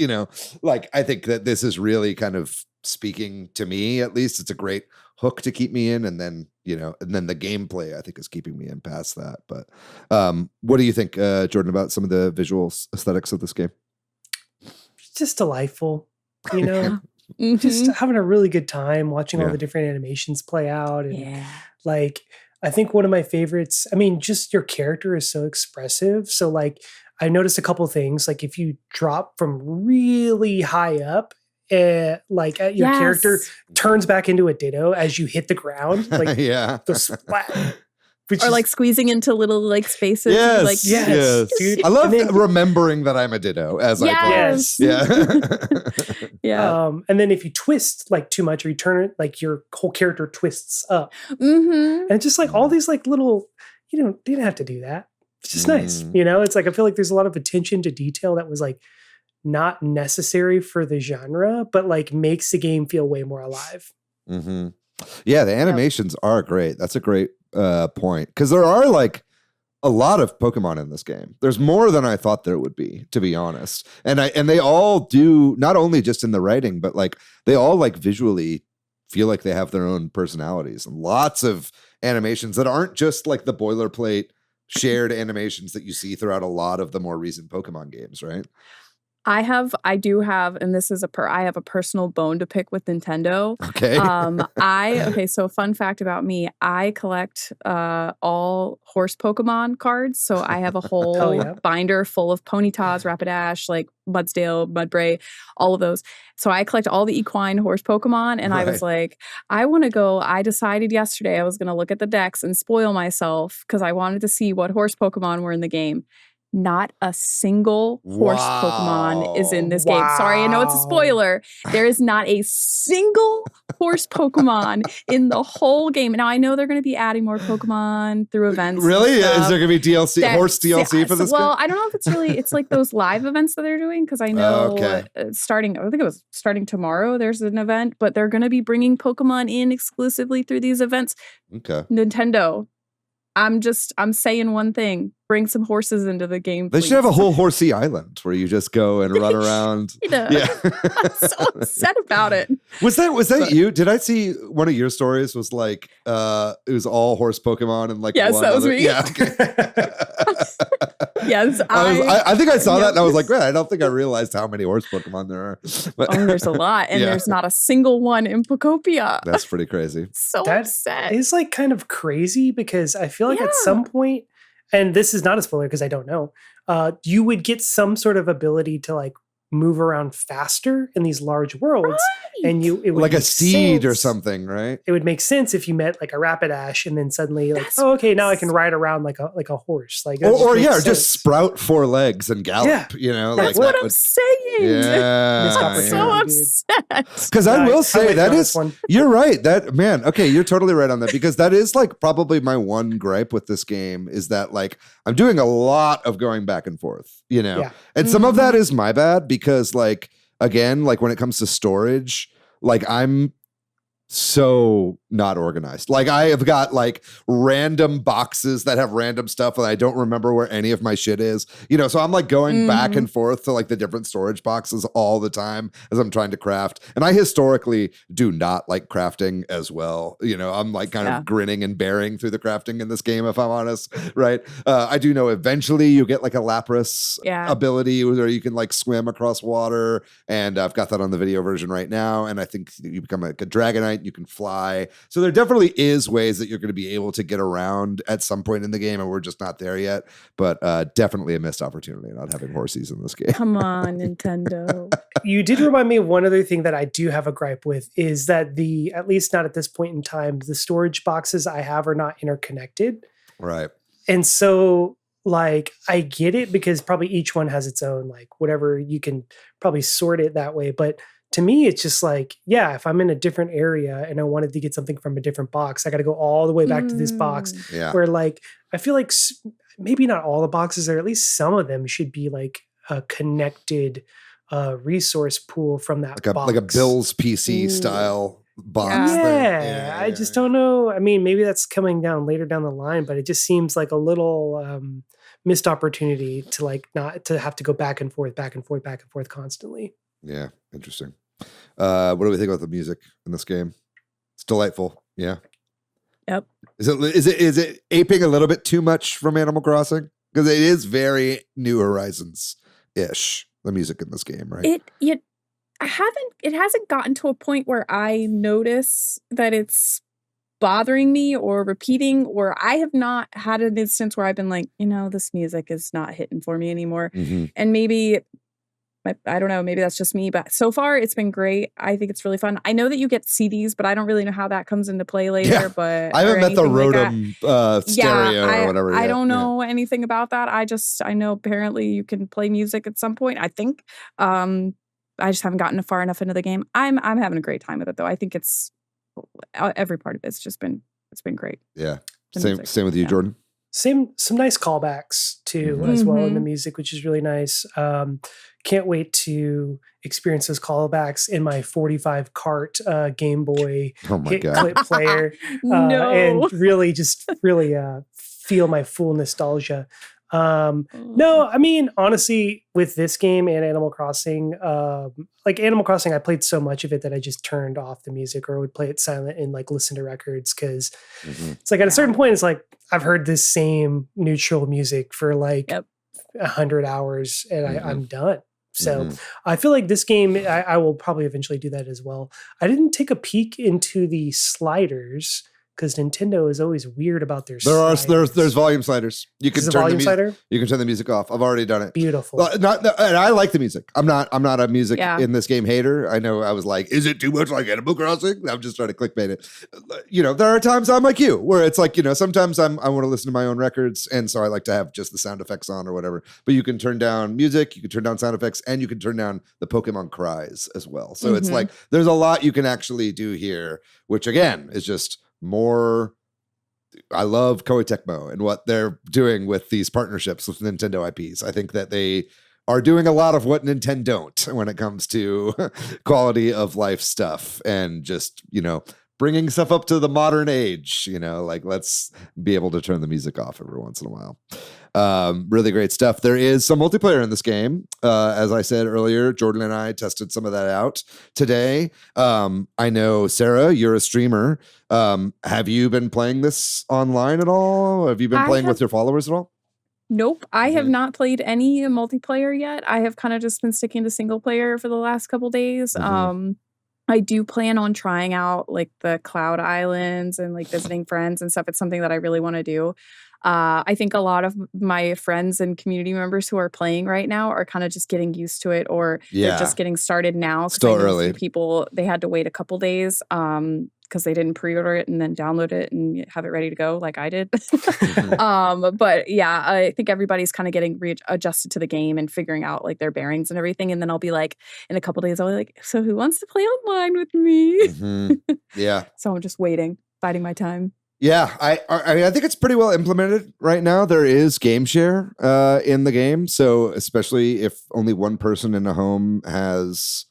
like I think that this is really kind of speaking to me. At least it's a great hook to keep me in, and then the gameplay I think is keeping me in past that. But what do you think, Jordan, about some of the visual aesthetics of this game? It's just delightful, just Mhm. having a really good time watching all Yeah. the different animations play out. And Yeah. like, I think one of my favorites, I mean, just your character is so expressive. So like, I noticed a couple things, like if you drop from really high up, your character Yes. turns back into a Ditto as you hit the ground, like Yeah. the splat. Which Or is- like squeezing into little like spaces. Yes, Like, yes, dude. I love And then- remembering that I'm a Ditto as I play. Yes. Yeah. Yeah. And then if you twist like too much, or you turn it, like your whole character twists up, Mm-hmm. and it's just like all these like little, you didn't have to do that. It's just nice, Mm. It's like I feel like there's a lot of attention to detail that was like not necessary for the genre, but like makes the game feel way more alive. Mm-hmm. Yeah, the animations are great. That's a great point, because there are like a lot of Pokemon in this game. There's more than I thought there would be, to be honest. And they all do, not only just in the writing, but like they all like visually feel like they have their own personalities, and lots of animations that aren't just like the boilerplate shared animations that you see throughout a lot of the more recent Pokemon games, right? I do have, and this is I have a personal bone to pick with Nintendo. Okay. So fun fact about me, I collect all horse Pokemon cards. So I have a whole binder full of Ponytas, Rapidash, like Mudsdale, Mudbray, all of those. So I collect all the equine horse Pokemon, and I was like, I decided yesterday I was going to look at the decks and spoil myself because I wanted to see what horse Pokemon were in the game. Not a single horse Pokemon is in this game. Sorry, I know it's a spoiler. There is not a single horse Pokemon in the whole game. Now, I know they're going to be adding more Pokemon through events. Really? Is there going to be DLC, horse DLC for this game? Well, I don't know if it's like those live events that they're doing, because I know I think it was starting tomorrow, there's an event, but they're going to be bringing Pokemon in exclusively through these events. Okay. Nintendo, I'm saying one thing. Bring some horses into the game, please. They should have a whole horsey island where you just go and run around. Yeah. I'm so upset about it. Was that you? Did I see one of your stories was like it was all horse Pokemon and like yes, that was me. Yeah. Okay. Yes, I think I saw that and I was like, I don't think I realized how many horse Pokemon there are. But, there's a lot, and there's not a single one in Pokopia. That's pretty crazy. So upset. It's like kind of crazy because I feel like at some point, and this is not a spoiler because I don't know, you would get some sort of ability to like move around faster in these large worlds, and it would like a steed sense. Or something, right? It would make sense if you met like a Rapidash, and then suddenly like, now I can ride around like a horse, like just sprout 4 legs and gallop. Yeah. You know, that's like what I'm saying. Yeah, I'm so upset. Because I will say that is you're right. That man, okay, you're totally right on that because that is like probably my one gripe with this game is that like I'm doing a lot of going back and forth, you know, and some of that is my bad because like again, like when it comes to storage, like I'm so not organized. Like I have got like random boxes that have random stuff and I don't remember where any of my shit is, you know, so I'm like going back and forth to like the different storage boxes all the time as I'm trying to craft. And I historically do not like crafting as well. You know, I'm like kind of grinning and bearing through the crafting in this game, if I'm honest, right? I do know eventually you get like a Lapras ability where you can like swim across water. And I've got that on the video version right now. And I think you become like a Dragonite, you can fly. So there definitely is ways that you're going to be able to get around at some point in the game, and we're just not there yet. But definitely a missed opportunity not having horses in this game. Come on, Nintendo. You did remind me of one other thing that I do have a gripe with is that at least not at this point in time, the storage boxes I have are not interconnected. Right. And so like I get it because probably each one has its own, like whatever, you can probably sort it that way. But to me, it's just like, if I'm in a different area and I wanted to get something from a different box, I got to go all the way back to this box. Yeah. Where like, I feel like maybe not all the boxes, or at least some of them should be like a connected resource pool from that box. Like a Bill's PC style box. Yeah, I just don't know. I mean, maybe that's coming down later down the line, but it just seems like a little missed opportunity to like not to have to go back and forth constantly. Yeah, interesting. What do we think about the music in this game? It's delightful. Yeah. Yep. Is it aping a little bit too much from Animal Crossing? Because it is very New Horizons-ish, the music in this game, right? It hasn't gotten to a point where I notice that it's bothering me or repeating, or I have not had an instance where I've been like, this music is not hitting for me anymore. Mm-hmm. And maybe I don't know, maybe that's just me, but so far it's been great. I think it's really fun. I know that you get CDs, but I don't really know how that comes into play later. Yeah. But I haven't met the Rotom stereo or whatever. I don't know anything about that. I know apparently you can play music at some point, I think. I just haven't gotten far enough into the game. I'm having a great time with it though. I think it's every part of it's been great. Yeah. Same with you, Jordan. Some nice callbacks too as well in the music, which is really nice. Can't wait to experience those callbacks in my 45 cart Game Boy clip player and really feel my full nostalgia. No, I mean, honestly, with this game and Animal Crossing, I played so much of it that I just turned off the music or would play it silent and like listen to records because it's like at a certain point, it's like I've heard this same neutral music for like 100 hours and I'm done. So I feel like this game, I will probably eventually do that as well. I didn't take a peek into the sliders because Nintendo is always weird about their sliders. There's volume sliders. You can turn you can turn the music off. I've already done it. Beautiful. And I like the music. I'm not a music in this game hater. I know I was like, is it too much like Animal Crossing? I'm just trying to clickbait it. There are times I'm like you, where it's like, sometimes I want to listen to my own records, and so I like to have just the sound effects on or whatever. But you can turn down music, you can turn down sound effects, and you can turn down the Pokemon cries as well. So it's like there's a lot you can actually do here, which again is just more. I love Koei Tecmo and what they're doing with these partnerships with Nintendo IPs. I think that they are doing a lot of what Nintendo don't when it comes to quality of life stuff and just, bringing stuff up to the modern age, like let's be able to turn the music off every once in a while. Really great stuff. There is some multiplayer in this game. As I said earlier, Jordan and I tested some of that out today. I know, Sarah, you're a streamer. Have you been playing this online at all? Have you been playing with your followers at all? Nope. I have not played any multiplayer yet. I have kind of just been sticking to single player for the last couple days. I do plan on trying out like the Cloud Islands and like visiting friends and stuff. It's something that I really want to do. I think a lot of my friends and community members who are playing right now are kind of just getting used to it, or they're just getting started now. Still early. People, they had to wait a couple days because they didn't pre-order it and then download it and have it ready to go like I did. But yeah, I think everybody's kind of getting readjusted to the game and figuring out like their bearings and everything. And then I'll be like, in a couple days, I'll be like, so who wants to play online with me? Yeah. So I'm just waiting, biding my time. Yeah, I think it's pretty well implemented right now. There is game share in the game, so especially if only one person in a home has,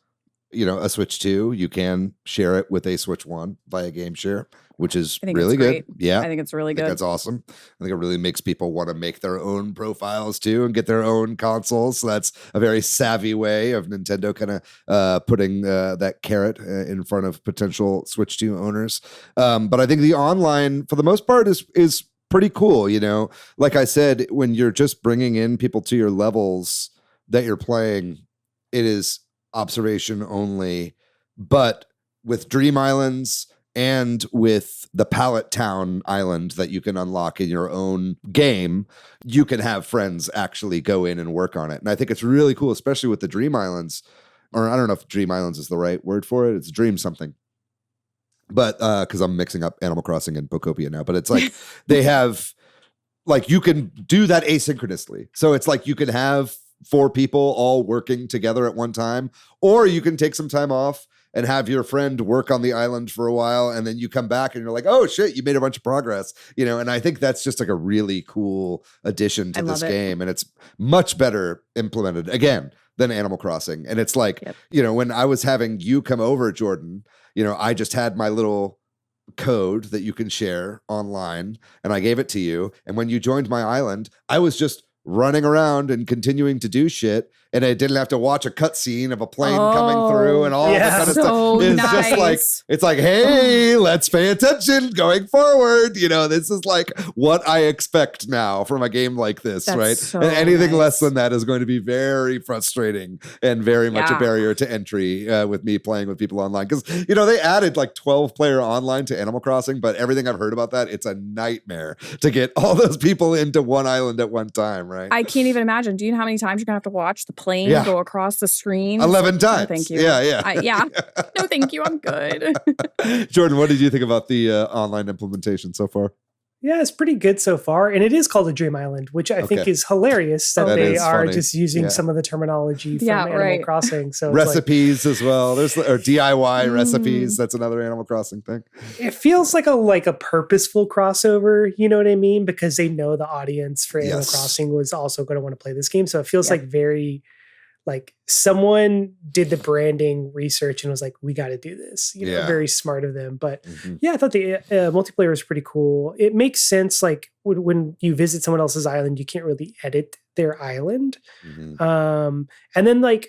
a Switch 2, you can share it with a Switch 1 via game share, which is really good. Yeah, I think it's really good. That's awesome. I think it really makes people want to make their own profiles too and get their own consoles. So that's a very savvy way of Nintendo kind of putting that carrot in front of potential Switch 2 owners. But I think the online, for the most part, is pretty cool. Like I said, when you're just bringing in people to your levels that you're playing, it is observation only. But with Dream Islands and with the Pallet Town Island that you can unlock in your own game, you can have friends actually go in and work on it. And I think it's really cool, especially with the Dream Islands, or I don't know if Dream Islands is the right word for it. It's Dream something. But because I'm mixing up Animal Crossing and Pokopia now, but it's like they have, like, you can do that asynchronously. So it's like you can have 4 people all working together at one time, or you can take some time off and have your friend work on the island for a while, and then you come back and you're like, oh shit, you made a bunch of progress, and I think that's just like a really cool addition to this game, and it's much better implemented, again, than Animal Crossing. And it's like, when I was having you come over, Jordan, I just had my little code that you can share online, and I gave it to you, and when you joined my island, I was just running around and continuing to do shit, and I didn't have to watch a cutscene of a plane coming through and all that kind of stuff. It's just like, it's like, hey, let's pay attention going forward. This is like what I expect now from a game like this, right? So and anything less than that is going to be very frustrating and very much a barrier to entry with me playing with people online. Because, they added like 12-player online to Animal Crossing, but everything I've heard about that, it's a nightmare to get all those people into one island at one time, right? I can't even imagine. Do you know how many times you're going to have to watch the plane go across the screen? 11 times. No, thank you. Yeah. No, thank you. I'm good. Jordan, what did you think about the online implementation so far? Yeah, it's pretty good so far. And it is called a Dream Island, which I think is hilarious that they are funny. Just using some of the terminology from Animal Crossing. So recipes as well. There's DIY recipes. That's another Animal Crossing thing. It feels like a purposeful crossover, you know what I mean? Because they know the audience for Animal Crossing was also going to want to play this game. So it feels like very, like someone did the branding research and was like, we got to do this, very smart of them. But I thought the multiplayer was pretty cool. It makes sense. Like when you visit someone else's island, you can't really edit their island. And then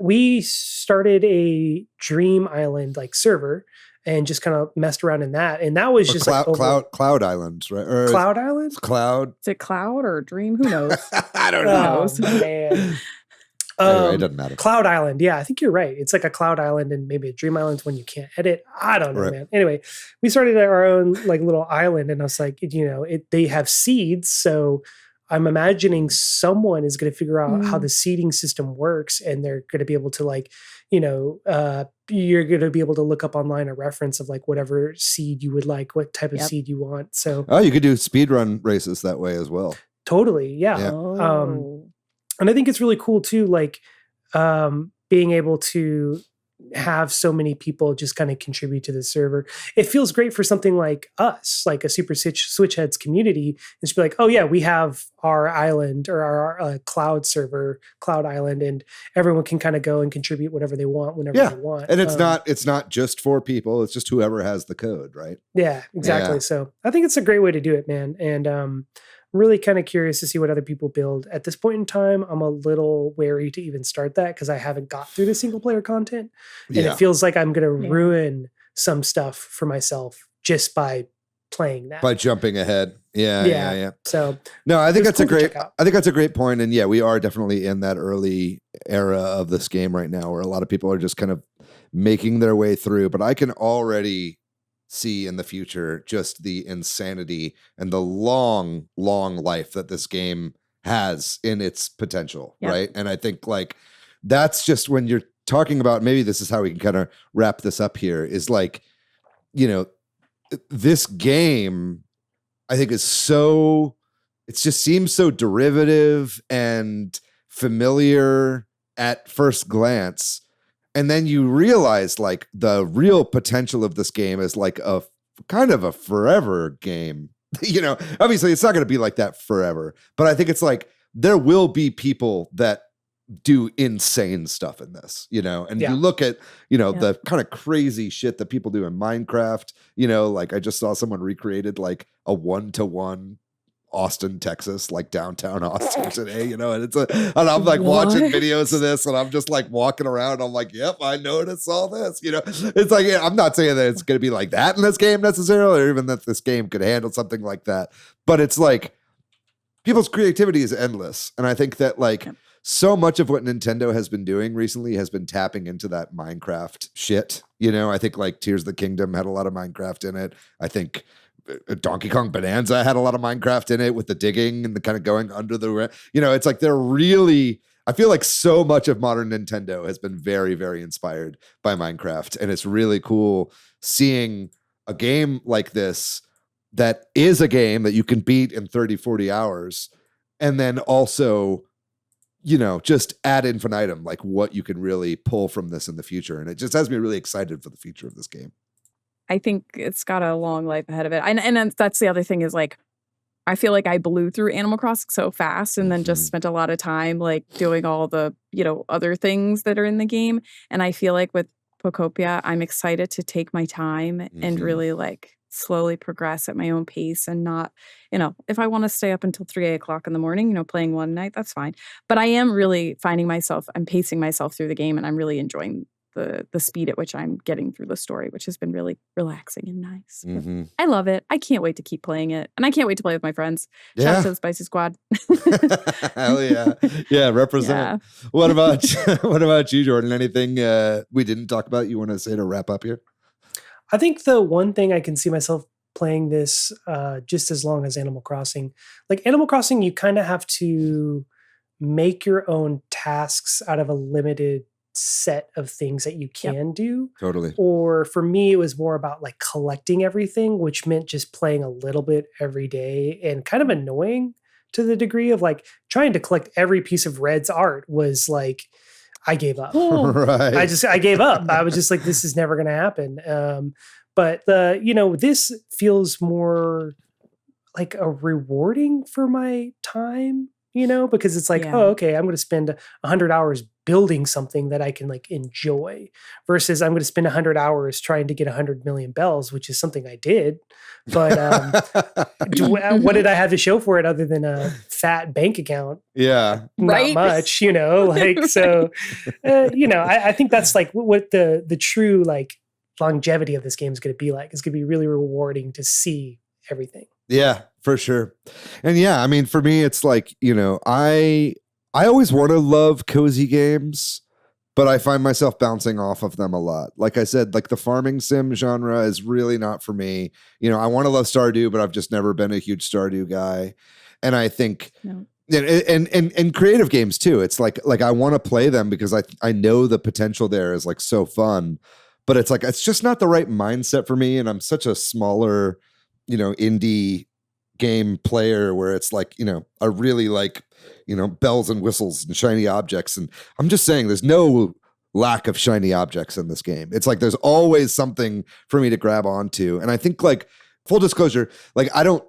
we started a Dream Island server and just kind of messed around in that. And that was just Cloud Islands, right? Or Cloud Islands? Cloud. Is it Cloud or Dream? Who knows? I don't know. Man. Anyway, it doesn't matter. Cloud Island. Yeah, I think you're right. It's like a Cloud Island and maybe a Dream Island's when you can't edit. I don't know, man. Anyway, we started our own like little island, and I was like, they have seeds, so I'm imagining someone is going to figure out how the seeding system works, and they're going to be able to like, you're going to be able to look up online a reference of like whatever seed you would like, what type of seed you want. So you could do speedrun races that way as well. Totally, yeah. And I think it's really cool too, like being able to have so many people just kind of contribute to the server. It feels great for something like us, like a Super Switch Headz community, and just be like, oh yeah, we have our island or our cloud server, Cloud Island, and everyone can kind of go and contribute whatever they want whenever they want. And it's not just for people; it's just whoever has the code, right? Yeah, exactly. Yeah. So I think it's a great way to do it, man. And really kind of curious to see what other people build. At this point in time, I'm a little wary to even start that because I haven't got through the single player content. And it feels like I'm going to ruin some stuff for myself just by playing that. By jumping ahead. Yeah. So no, I think that's a great point. And yeah, we are definitely in that early era of this game right now where a lot of people are just kind of making their way through, but I can already see in the future just the insanity and the long life that this game has in its potential, right? And I think like that's just when you're talking about, maybe this is how we can kind of wrap this up here, is like, this game I think is so, it just seems so derivative and familiar at first glance. And then you realize like the real potential of this game is like a kind of a forever game. Obviously it's not going to be like that forever, but I think it's like there will be people that do insane stuff in this, and you look at, the kind of crazy shit that people do in Minecraft, like I just saw someone recreated like a 1-to-1 Austin, Texas, like downtown Austin today, and and I'm like watching videos of this and I'm just like walking around. I'm like, yep, I noticed all this, it's like, I'm not saying that it's going to be like that in this game necessarily, or even that this game could handle something like that. But it's like people's creativity is endless. And I think that like so much of what Nintendo has been doing recently has been tapping into that Minecraft shit. I think like Tears of the Kingdom had a lot of Minecraft in it. I think Donkey Kong Bonanza had a lot of Minecraft in it with the digging and the kind of going under the, it's like they're really, I feel like so much of modern Nintendo has been very, very inspired by Minecraft. And it's really cool seeing a game like this that is a game that you can beat in 30, 40 hours. And then also, just ad infinitum, like what you can really pull from this in the future. And it just has me really excited for the future of this game. I think it's got a long life ahead of it. And that's the other thing is like, I feel like I blew through Animal Crossing so fast and then just spent a lot of time like doing all the, other things that are in the game. And I feel like with Pokopia, I'm excited to take my time and really like slowly progress at my own pace and not, if I want to stay up until 3 o'clock in the morning, playing one night, that's fine. But I am really I'm pacing myself through the game and I'm really enjoying the speed at which I'm getting through the story, which has been really relaxing and nice. I love it. I can't wait to keep playing it. And I can't wait to play with my friends. Shout out to the Spicy Squad. Hell yeah. Yeah, represent. Yeah. What about you, Jordan? Anything we didn't talk about you want to say to wrap up here? I think the one thing I can see myself playing this just as long as Animal Crossing. Like Animal Crossing, you kind of have to make your own tasks out of a limited set of things that you can do. Totally. Or for me, it was more about like collecting everything, which meant just playing a little bit every day and kind of annoying to the degree of like trying to collect every piece of Red's art was like, I gave up. Right. I gave up. I was just like, this is never going to happen. But this feels more like a rewarding for my time, because it's like, oh, okay, I'm going to spend 100 hours building something that I can like enjoy versus I'm going to spend 100 hours trying to get 100 million bells, which is something I did. But what did I have to show for it other than a fat bank account? Yeah. Not much, like, so, I think that's like what the true like longevity of this game is going to be like. It's going to be really rewarding to see everything. Yeah, for sure. And yeah, I mean, for me, it's like, I always want to love cozy games, but I find myself bouncing off of them a lot. Like I said, like the farming sim genre is really not for me. I want to love Stardew, but I've just never been a huge Stardew guy. And I think, No. and creative games too. It's like I want to play them because I know the potential there is like so fun, but it's like, it's just not the right mindset for me. And I'm such a smaller, indie game player where it's like, I really like, bells and whistles and shiny objects. And I'm just saying there's no lack of shiny objects in this game. It's like there's always something for me to grab onto. And I think, like, full disclosure, like I don't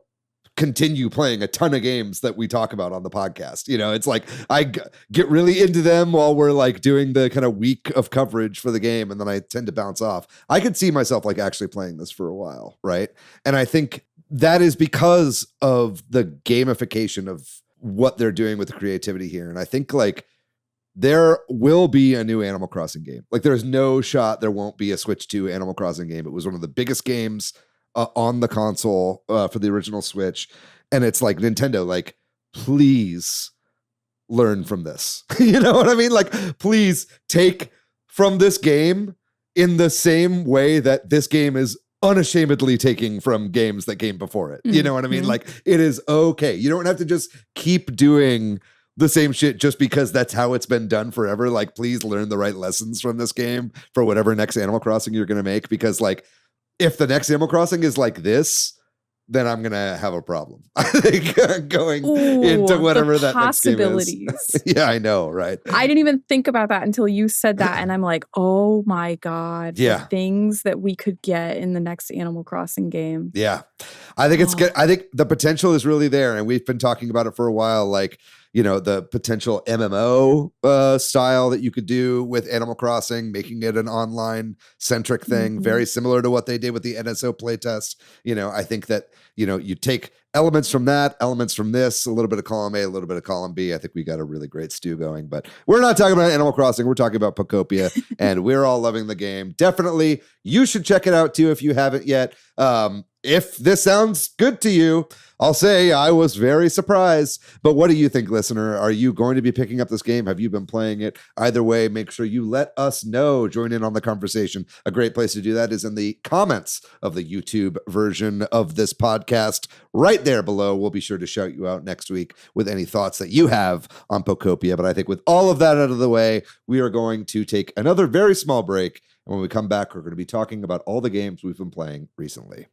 continue playing a ton of games that we talk about on the podcast. It's like I get really into them while we're like doing the kind of week of coverage for the game, and then I tend to bounce off. I could see myself like actually playing this for a while, right? And I think that is because of the gamification of what they're doing with the creativity here. And I think like there will be a new Animal Crossing game. Like there's no shot there won't be a Switch 2 Animal Crossing game. It was one of the biggest games on the console for the original Switch. And it's like, Nintendo, like, please learn from this. You know what I mean? Like, please take from this game in the same way that this game is unashamedly taking from games that came before it. You know what I mean? Like, it is okay. You don't have to just keep doing the same shit just because that's how it's been done forever. Like, please learn the right lessons from this game for whatever next Animal Crossing you're going to make. Because, like, if the next Animal Crossing is like this, then I'm going to have a problem. I think going into whatever that next game is. Yeah, I know, right? I didn't even think about that until you said that. And I'm like, oh my God. Yeah. The things that we could get in the next Animal Crossing game. Yeah. I think it's good. I think the potential is really there. And we've been talking about it for a while. Like, the potential MMO style that you could do with Animal Crossing, making it an online centric thing, very similar to what they did with the NSO playtest. I think that, you take elements from that, elements from this, a little bit of column A, a little bit of column B. I think we got a really great stew going, but we're not talking about Animal Crossing. We're talking about Pokopia, and we're all loving the game. Definitely, you should check it out too if you haven't yet. If this sounds good to you, I'll say I was very surprised. But what do you think, listener? Are you going to be picking up this game? Have you been playing it? Either way, make sure you let us know. Join in on the conversation. A great place to do that is in the comments of the YouTube version of this podcast. Right there below, we'll be sure to shout you out next week with any thoughts that you have on Pokopia. But I think with all of that out of the way, we are going to take another very small break. And when we come back, we're going to be talking about all the games we've been playing recently.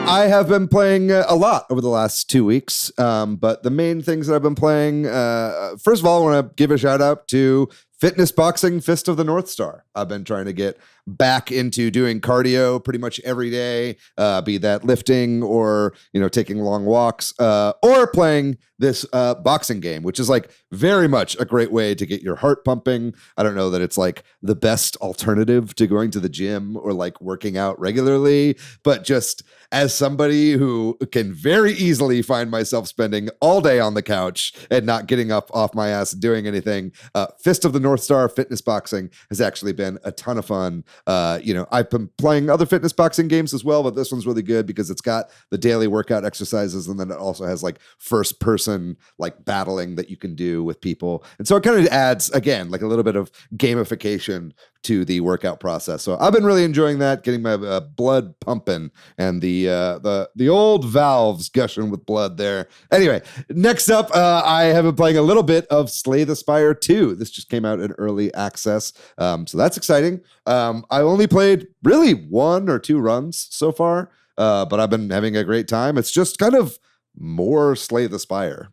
I have been playing a lot over the last 2 weeks, but the main things that I've been playing, first of all, I want to give a shout out to Fitness Boxing Fist of the North Star. I've been trying to get back into doing cardio pretty much every day, be that lifting or, taking long walks, or playing this boxing game, which is like very much a great way to get your heart pumping. I don't know that it's like the best alternative to going to the gym or like working out regularly, but just as somebody who can very easily find myself spending all day on the couch and not getting up off my ass and doing anything, Fist of the North Star Fitness Boxing has actually been a ton of fun. I've been playing other fitness boxing games as well, but this one's really good because it's got the daily workout exercises, and then it also has like first person like battling that you can do with people. And so it kind of adds, again, like a little bit of gamification to the workout process. So I've been really enjoying that, getting my blood pumping and the old valves gushing with blood there. Anyway, next up, I have been playing a little bit of Slay the Spire 2. This just came out in early access, so that's exciting. I only played really 1 or 2 runs so far, but I've been having a great time. It's just kind of more Slay the Spire,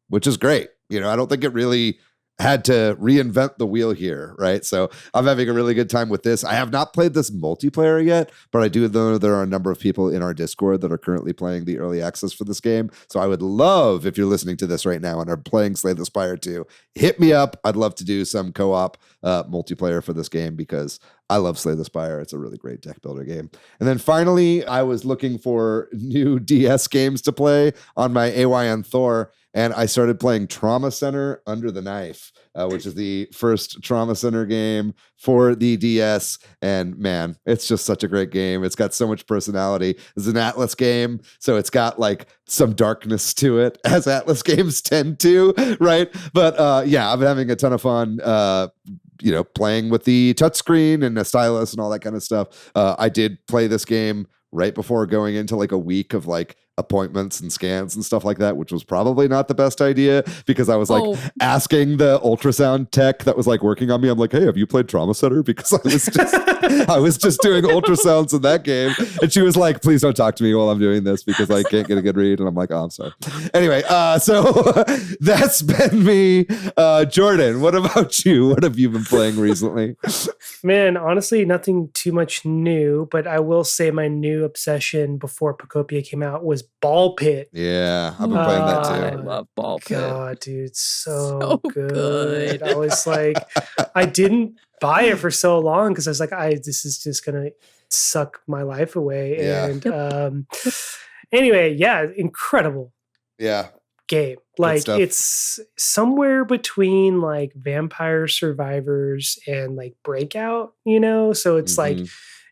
which is great. I don't think it really had to reinvent the wheel here, right? So I'm having a really good time with this. I have not played this multiplayer yet, but I do know there are a number of people in our Discord that are currently playing the early access for this game. So I would love, if you're listening to this right now and are playing Slay the Spire 2, hit me up. I'd love to do some co-op multiplayer for this game because I love Slay the Spire. It's a really great deck builder game. And then finally, I was looking for new DS games to play on my AYN Thor, and I started playing Trauma Center Under the Knife, which is the first Trauma Center game for the DS. And man, it's just such a great game. It's got so much personality. It's an Atlas game, so it's got like some darkness to it, as Atlas games tend to, right? But yeah, I've been having a ton of fun. Playing with the touchscreen and a stylus and all that kind of stuff. I did play this game right before going into like a week of like appointments and scans and stuff like that, which was probably not the best idea because I was like asking the ultrasound tech that was like working on me. I'm like, hey, have you played Trauma Center? Because I was just doing ultrasounds in that game. And she was like, please don't talk to me while I'm doing this because I can't get a good read. And I'm like, oh, I'm sorry. Anyway, so that's been me. Jordan, what about you? What have you been playing recently? Man, honestly, nothing too much new, but I will say my new obsession before Pokopia came out was Ball Pit. Yeah, I've been playing that too. I love Ball Pit. God, dude, it's so good. I was like, I didn't buy it for so long because I was like, this is just gonna suck my life away. Yeah. And anyway, yeah, incredible. Yeah. Game. Like it's somewhere between like Vampire Survivors and like Breakout, So it's like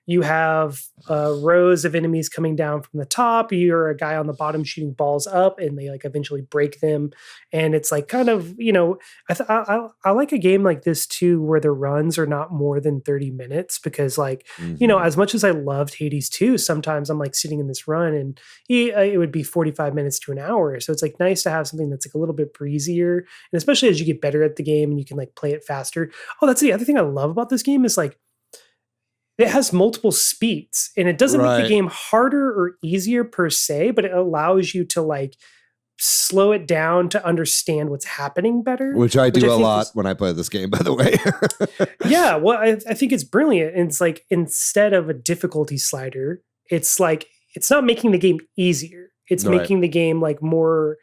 you have rows of enemies coming down from the top. You're a guy on the bottom shooting balls up, and they like eventually break them. And it's like kind of, I like a game like this too, where the runs are not more than 30 minutes because like, as much as I loved Hades 2, sometimes I'm like sitting in this run and it would be 45 minutes to an hour. So it's like nice to have something that's like a little bit breezier. And especially as you get better at the game and you can like play it faster. Oh, that's the other thing I love about this game is like, it has multiple speeds and it doesn't make the game harder or easier per se, but it allows you to like slow it down to understand what's happening better. Which I do a lot when I play this game, by the way. Yeah, well, I think it's brilliant. And it's like, instead of a difficulty slider, it's like, it's not making the game easier. It's making the game like more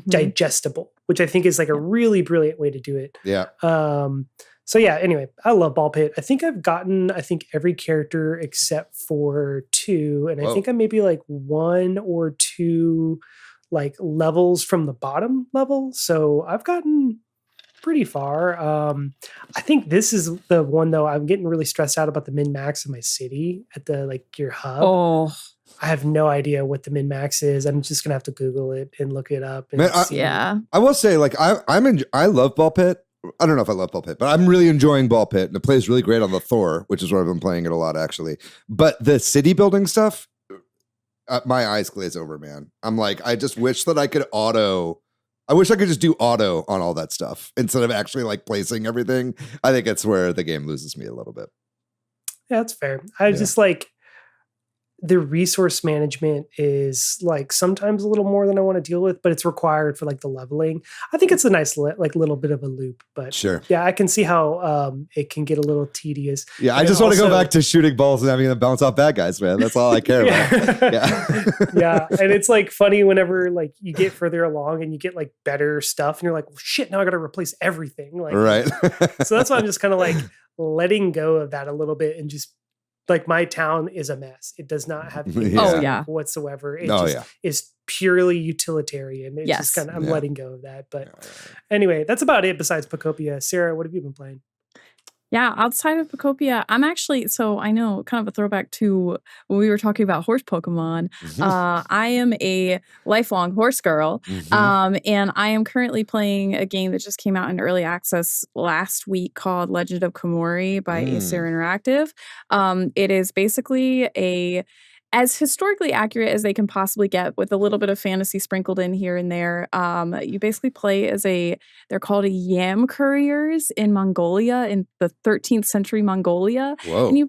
digestible, which I think is like a really brilliant way to do it. Yeah. So yeah, anyway, I love Ball Pit. I think I've gotten, every character except for 2. And I think I'm maybe like 1 or 2 like levels from the bottom level. So I've gotten pretty far. I think this is the one though. I'm getting really stressed out about the min-max of my city at the like your hub. Oh, I have no idea what the min-max is. I'm just gonna have to Google it and look it up. And see. I will say, like, I love Ball Pit. I don't know if I love Ball Pit, but I'm really enjoying Ball Pit, and it plays really great on the Thor, which is where I've been playing it a lot, actually. But the city building stuff, my eyes glaze over, man. I'm like, I just wish that I could I wish I could just do auto on all that stuff instead of actually like placing everything. I think it's where the game loses me a little bit. Yeah, that's fair. Just like, the resource management is like sometimes a little more than I want to deal with, but it's required for like the leveling. I think it's a nice like little bit of a loop, but sure. Yeah, I can see how it can get a little tedious. Yeah, I just want to go back to shooting balls and having them bounce off bad guys, man. That's all I care about. Yeah. Yeah, and it's like funny whenever like you get further along and you get like better stuff and you're like, well, shit, now I got to replace everything. Like, right. So that's why I'm just kind of like letting go of that a little bit and just like my town is a mess. It does not have whatsoever. It is purely utilitarian. It's just kind of, I'm letting go of that. But anyway, that's about it besides Pokopia. Sarah, what have you been playing? Yeah, outside of Pokopia, I'm actually, so I know, kind of a throwback to when we were talking about horse Pokemon. I am a lifelong horse girl, and I am currently playing a game that just came out in early access last week called Legend of Komori by Acer Interactive. It is basically as historically accurate as they can possibly get, with a little bit of fantasy sprinkled in here and there. You basically play as they're called yam couriers in Mongolia, in the 13th century Mongolia. Whoa. And you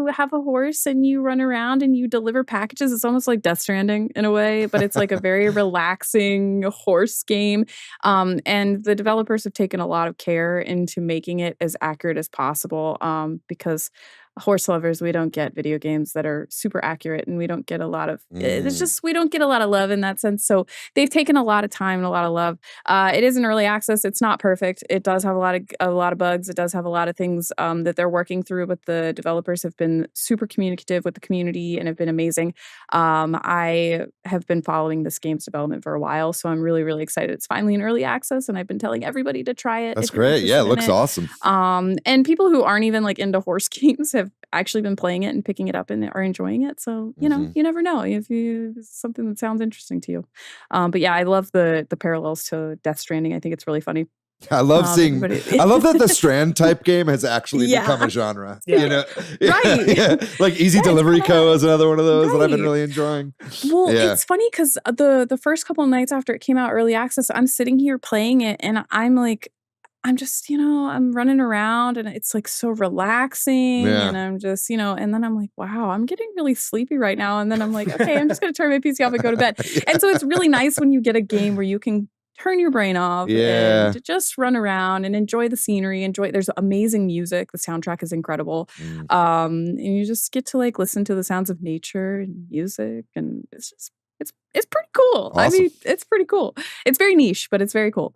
have a horse and you run around and you deliver packages. It's almost like Death Stranding in a way, but it's like a very relaxing horse game. And the developers have taken a lot of care into making it as accurate as possible, because horse lovers, we don't get video games that are super accurate, and we don't get a lot of we don't get a lot of love in that sense. So they've taken a lot of time and a lot of love. It is an early access. It's not perfect. It does have a lot of bugs. It does have a lot of things that they're working through, but the developers have been super communicative with the community and have been amazing. I have been following this game's development for a while, so I'm really, really excited. It's finally in early access, and I've been telling everybody to try it. That's great. Yeah, it looks awesome. And people who aren't even like into horse games have actually been playing it and picking it up and are enjoying it. So, you know, you never know if it's something that sounds interesting to you. But yeah, I love the parallels to Death Stranding. I think it's really funny. I love I love that the Strand type game has actually become a genre. Yeah. You know? Right. Yeah. Like Easy Delivery Co. is another one of those that I've been really enjoying. Well, it's funny because the first couple of nights after it came out early access, I'm sitting here playing it and I'm just, I'm running around and it's like so relaxing and I'm just, and then I'm like, wow, I'm getting really sleepy right now. And then I'm like, okay, I'm just going to turn my PC off and go to bed. And so it's really nice when you get a game where you can turn your brain off and just run around and enjoy the scenery. There's amazing music. The soundtrack is incredible. And you just get to like listen to the sounds of nature and music. And it's just, it's pretty cool. Awesome. I mean, it's pretty cool. It's very niche, but it's very cool.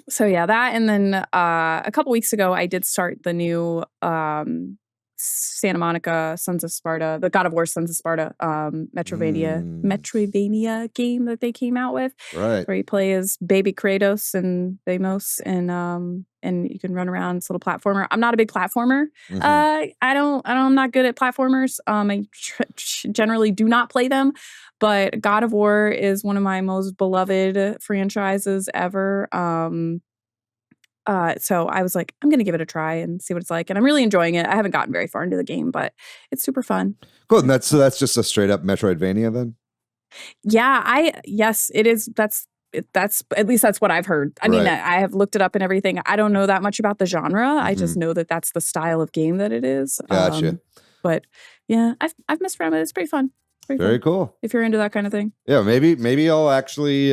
So yeah, that. And then a couple weeks ago, I did start the new Santa Monica Sons of Sparta, the God of War Sons of Sparta Metroidvania game that they came out with, right? Where you play as baby Kratos and Deimos, and you can run around. It's a little platformer. I'm not a big platformer. I'm not good at platformers. I generally do not play them, but God of War is one of my most beloved franchises ever. So I was like, I'm going to give it a try and see what it's like. And I'm really enjoying it. I haven't gotten very far into the game, but it's super fun. Cool. And that's just a straight up Metroidvania then? Yeah, yes, it is. That's at least that's what I've heard. I mean, I have looked it up and everything. I don't know that much about the genre. I just know that that's the style of game that it is. Gotcha. But yeah, I've messed around with it. It's pretty fun. Very cool. If you're into that kind of thing. Yeah, maybe I'll actually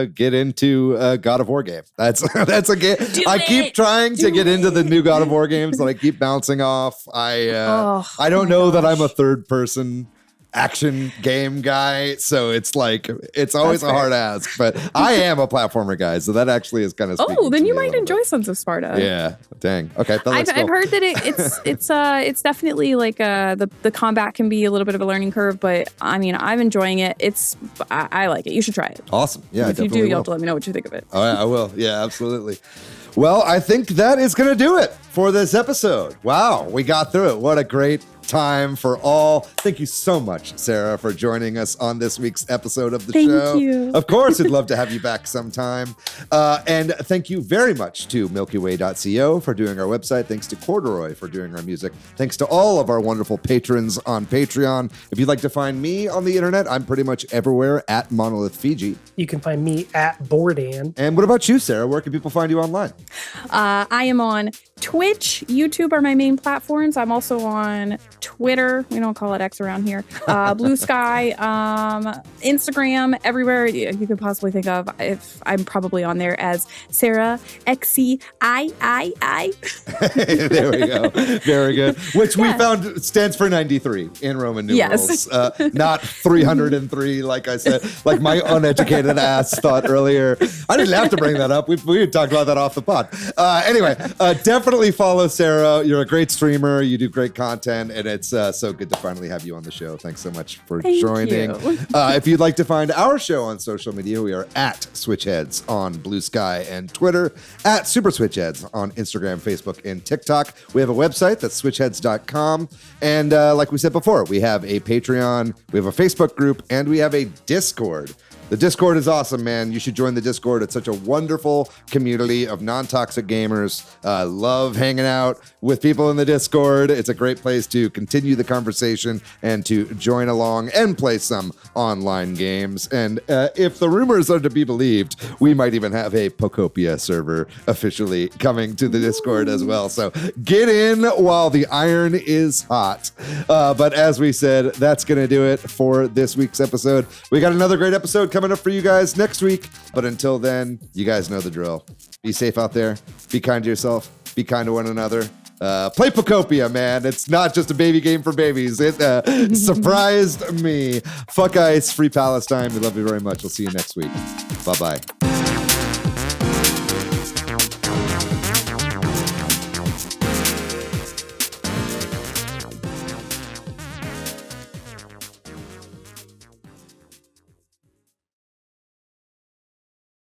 get into a God of War game. That's a game. I keep trying to get into the new God of War games that I keep bouncing off. I don't know that I'm a third person action game guy, so it's like it's always a hard ask, but I am a platformer guy, so that actually is kind of then you might enjoy Sons of Sparta. Yeah, dang. Okay, I've heard that it's definitely like the combat can be a little bit of a learning curve, but I mean I'm enjoying it. I like it. You should try it. Awesome. Yeah, if you do, you'll have to let me know what you think of it. Oh, yeah, I will. Yeah, absolutely. Well, I think that is going to do it for this episode. Wow, we got through it. What a great time for all. Thank you so much, Sarah, for joining us on this week's episode of the show. Thank you. Of course, we'd love to have you back sometime. And thank you very much to MilkyWay.co for doing our website. Thanks to Corduroy for doing our music. Thanks to all of our wonderful patrons on Patreon. If you'd like to find me on the internet, I'm pretty much everywhere at Monolith Fiji. You can find me at Bordan. And what about you, Sarah? Where can people find you online? I am on Twitch, YouTube are my main platforms. I'm also on Twitter. We don't call it X around here. Blue Sky, Instagram, everywhere you could possibly think of. If I'm probably on there as sarahxciii. There we go. Very good. Which we found stands for 93 in Roman numerals. Yes. Not 303, like I said, like my uneducated ass thought earlier. I didn't have to bring that up. We talked about that off the pod. Anyway, definitely follow Sarah. You're a great streamer. You do great content, and it's so good to finally have you on the show. Thanks so much for joining. If you'd like to find our show on social media, we are at Switch Headz on Blue Sky and Twitter, at Super Switch Headz on Instagram, Facebook, and TikTok. We have a website that's switchheadz.com. And like we said before, we have a Patreon, we have a Facebook group, and we have a Discord. The Discord is awesome, man. You should join the Discord. It's such a wonderful community of non-toxic gamers. Love hanging out with people in the Discord. It's a great place to continue the conversation and to join along and play some online games. And if the rumors are to be believed, we might even have a Pokopia server officially coming to the Discord as well. So get in while the iron is hot. But as we said, that's going to do it for this week's episode. We got another great episode coming up for you guys next week. But until then, you guys know the drill. Be safe out there. Be kind to yourself. Be kind to one another. Play Pokopia, man. It's not just a baby game for babies. It surprised me. Fuck ice, free Palestine. We love you very much. We'll see you next week. Bye-bye.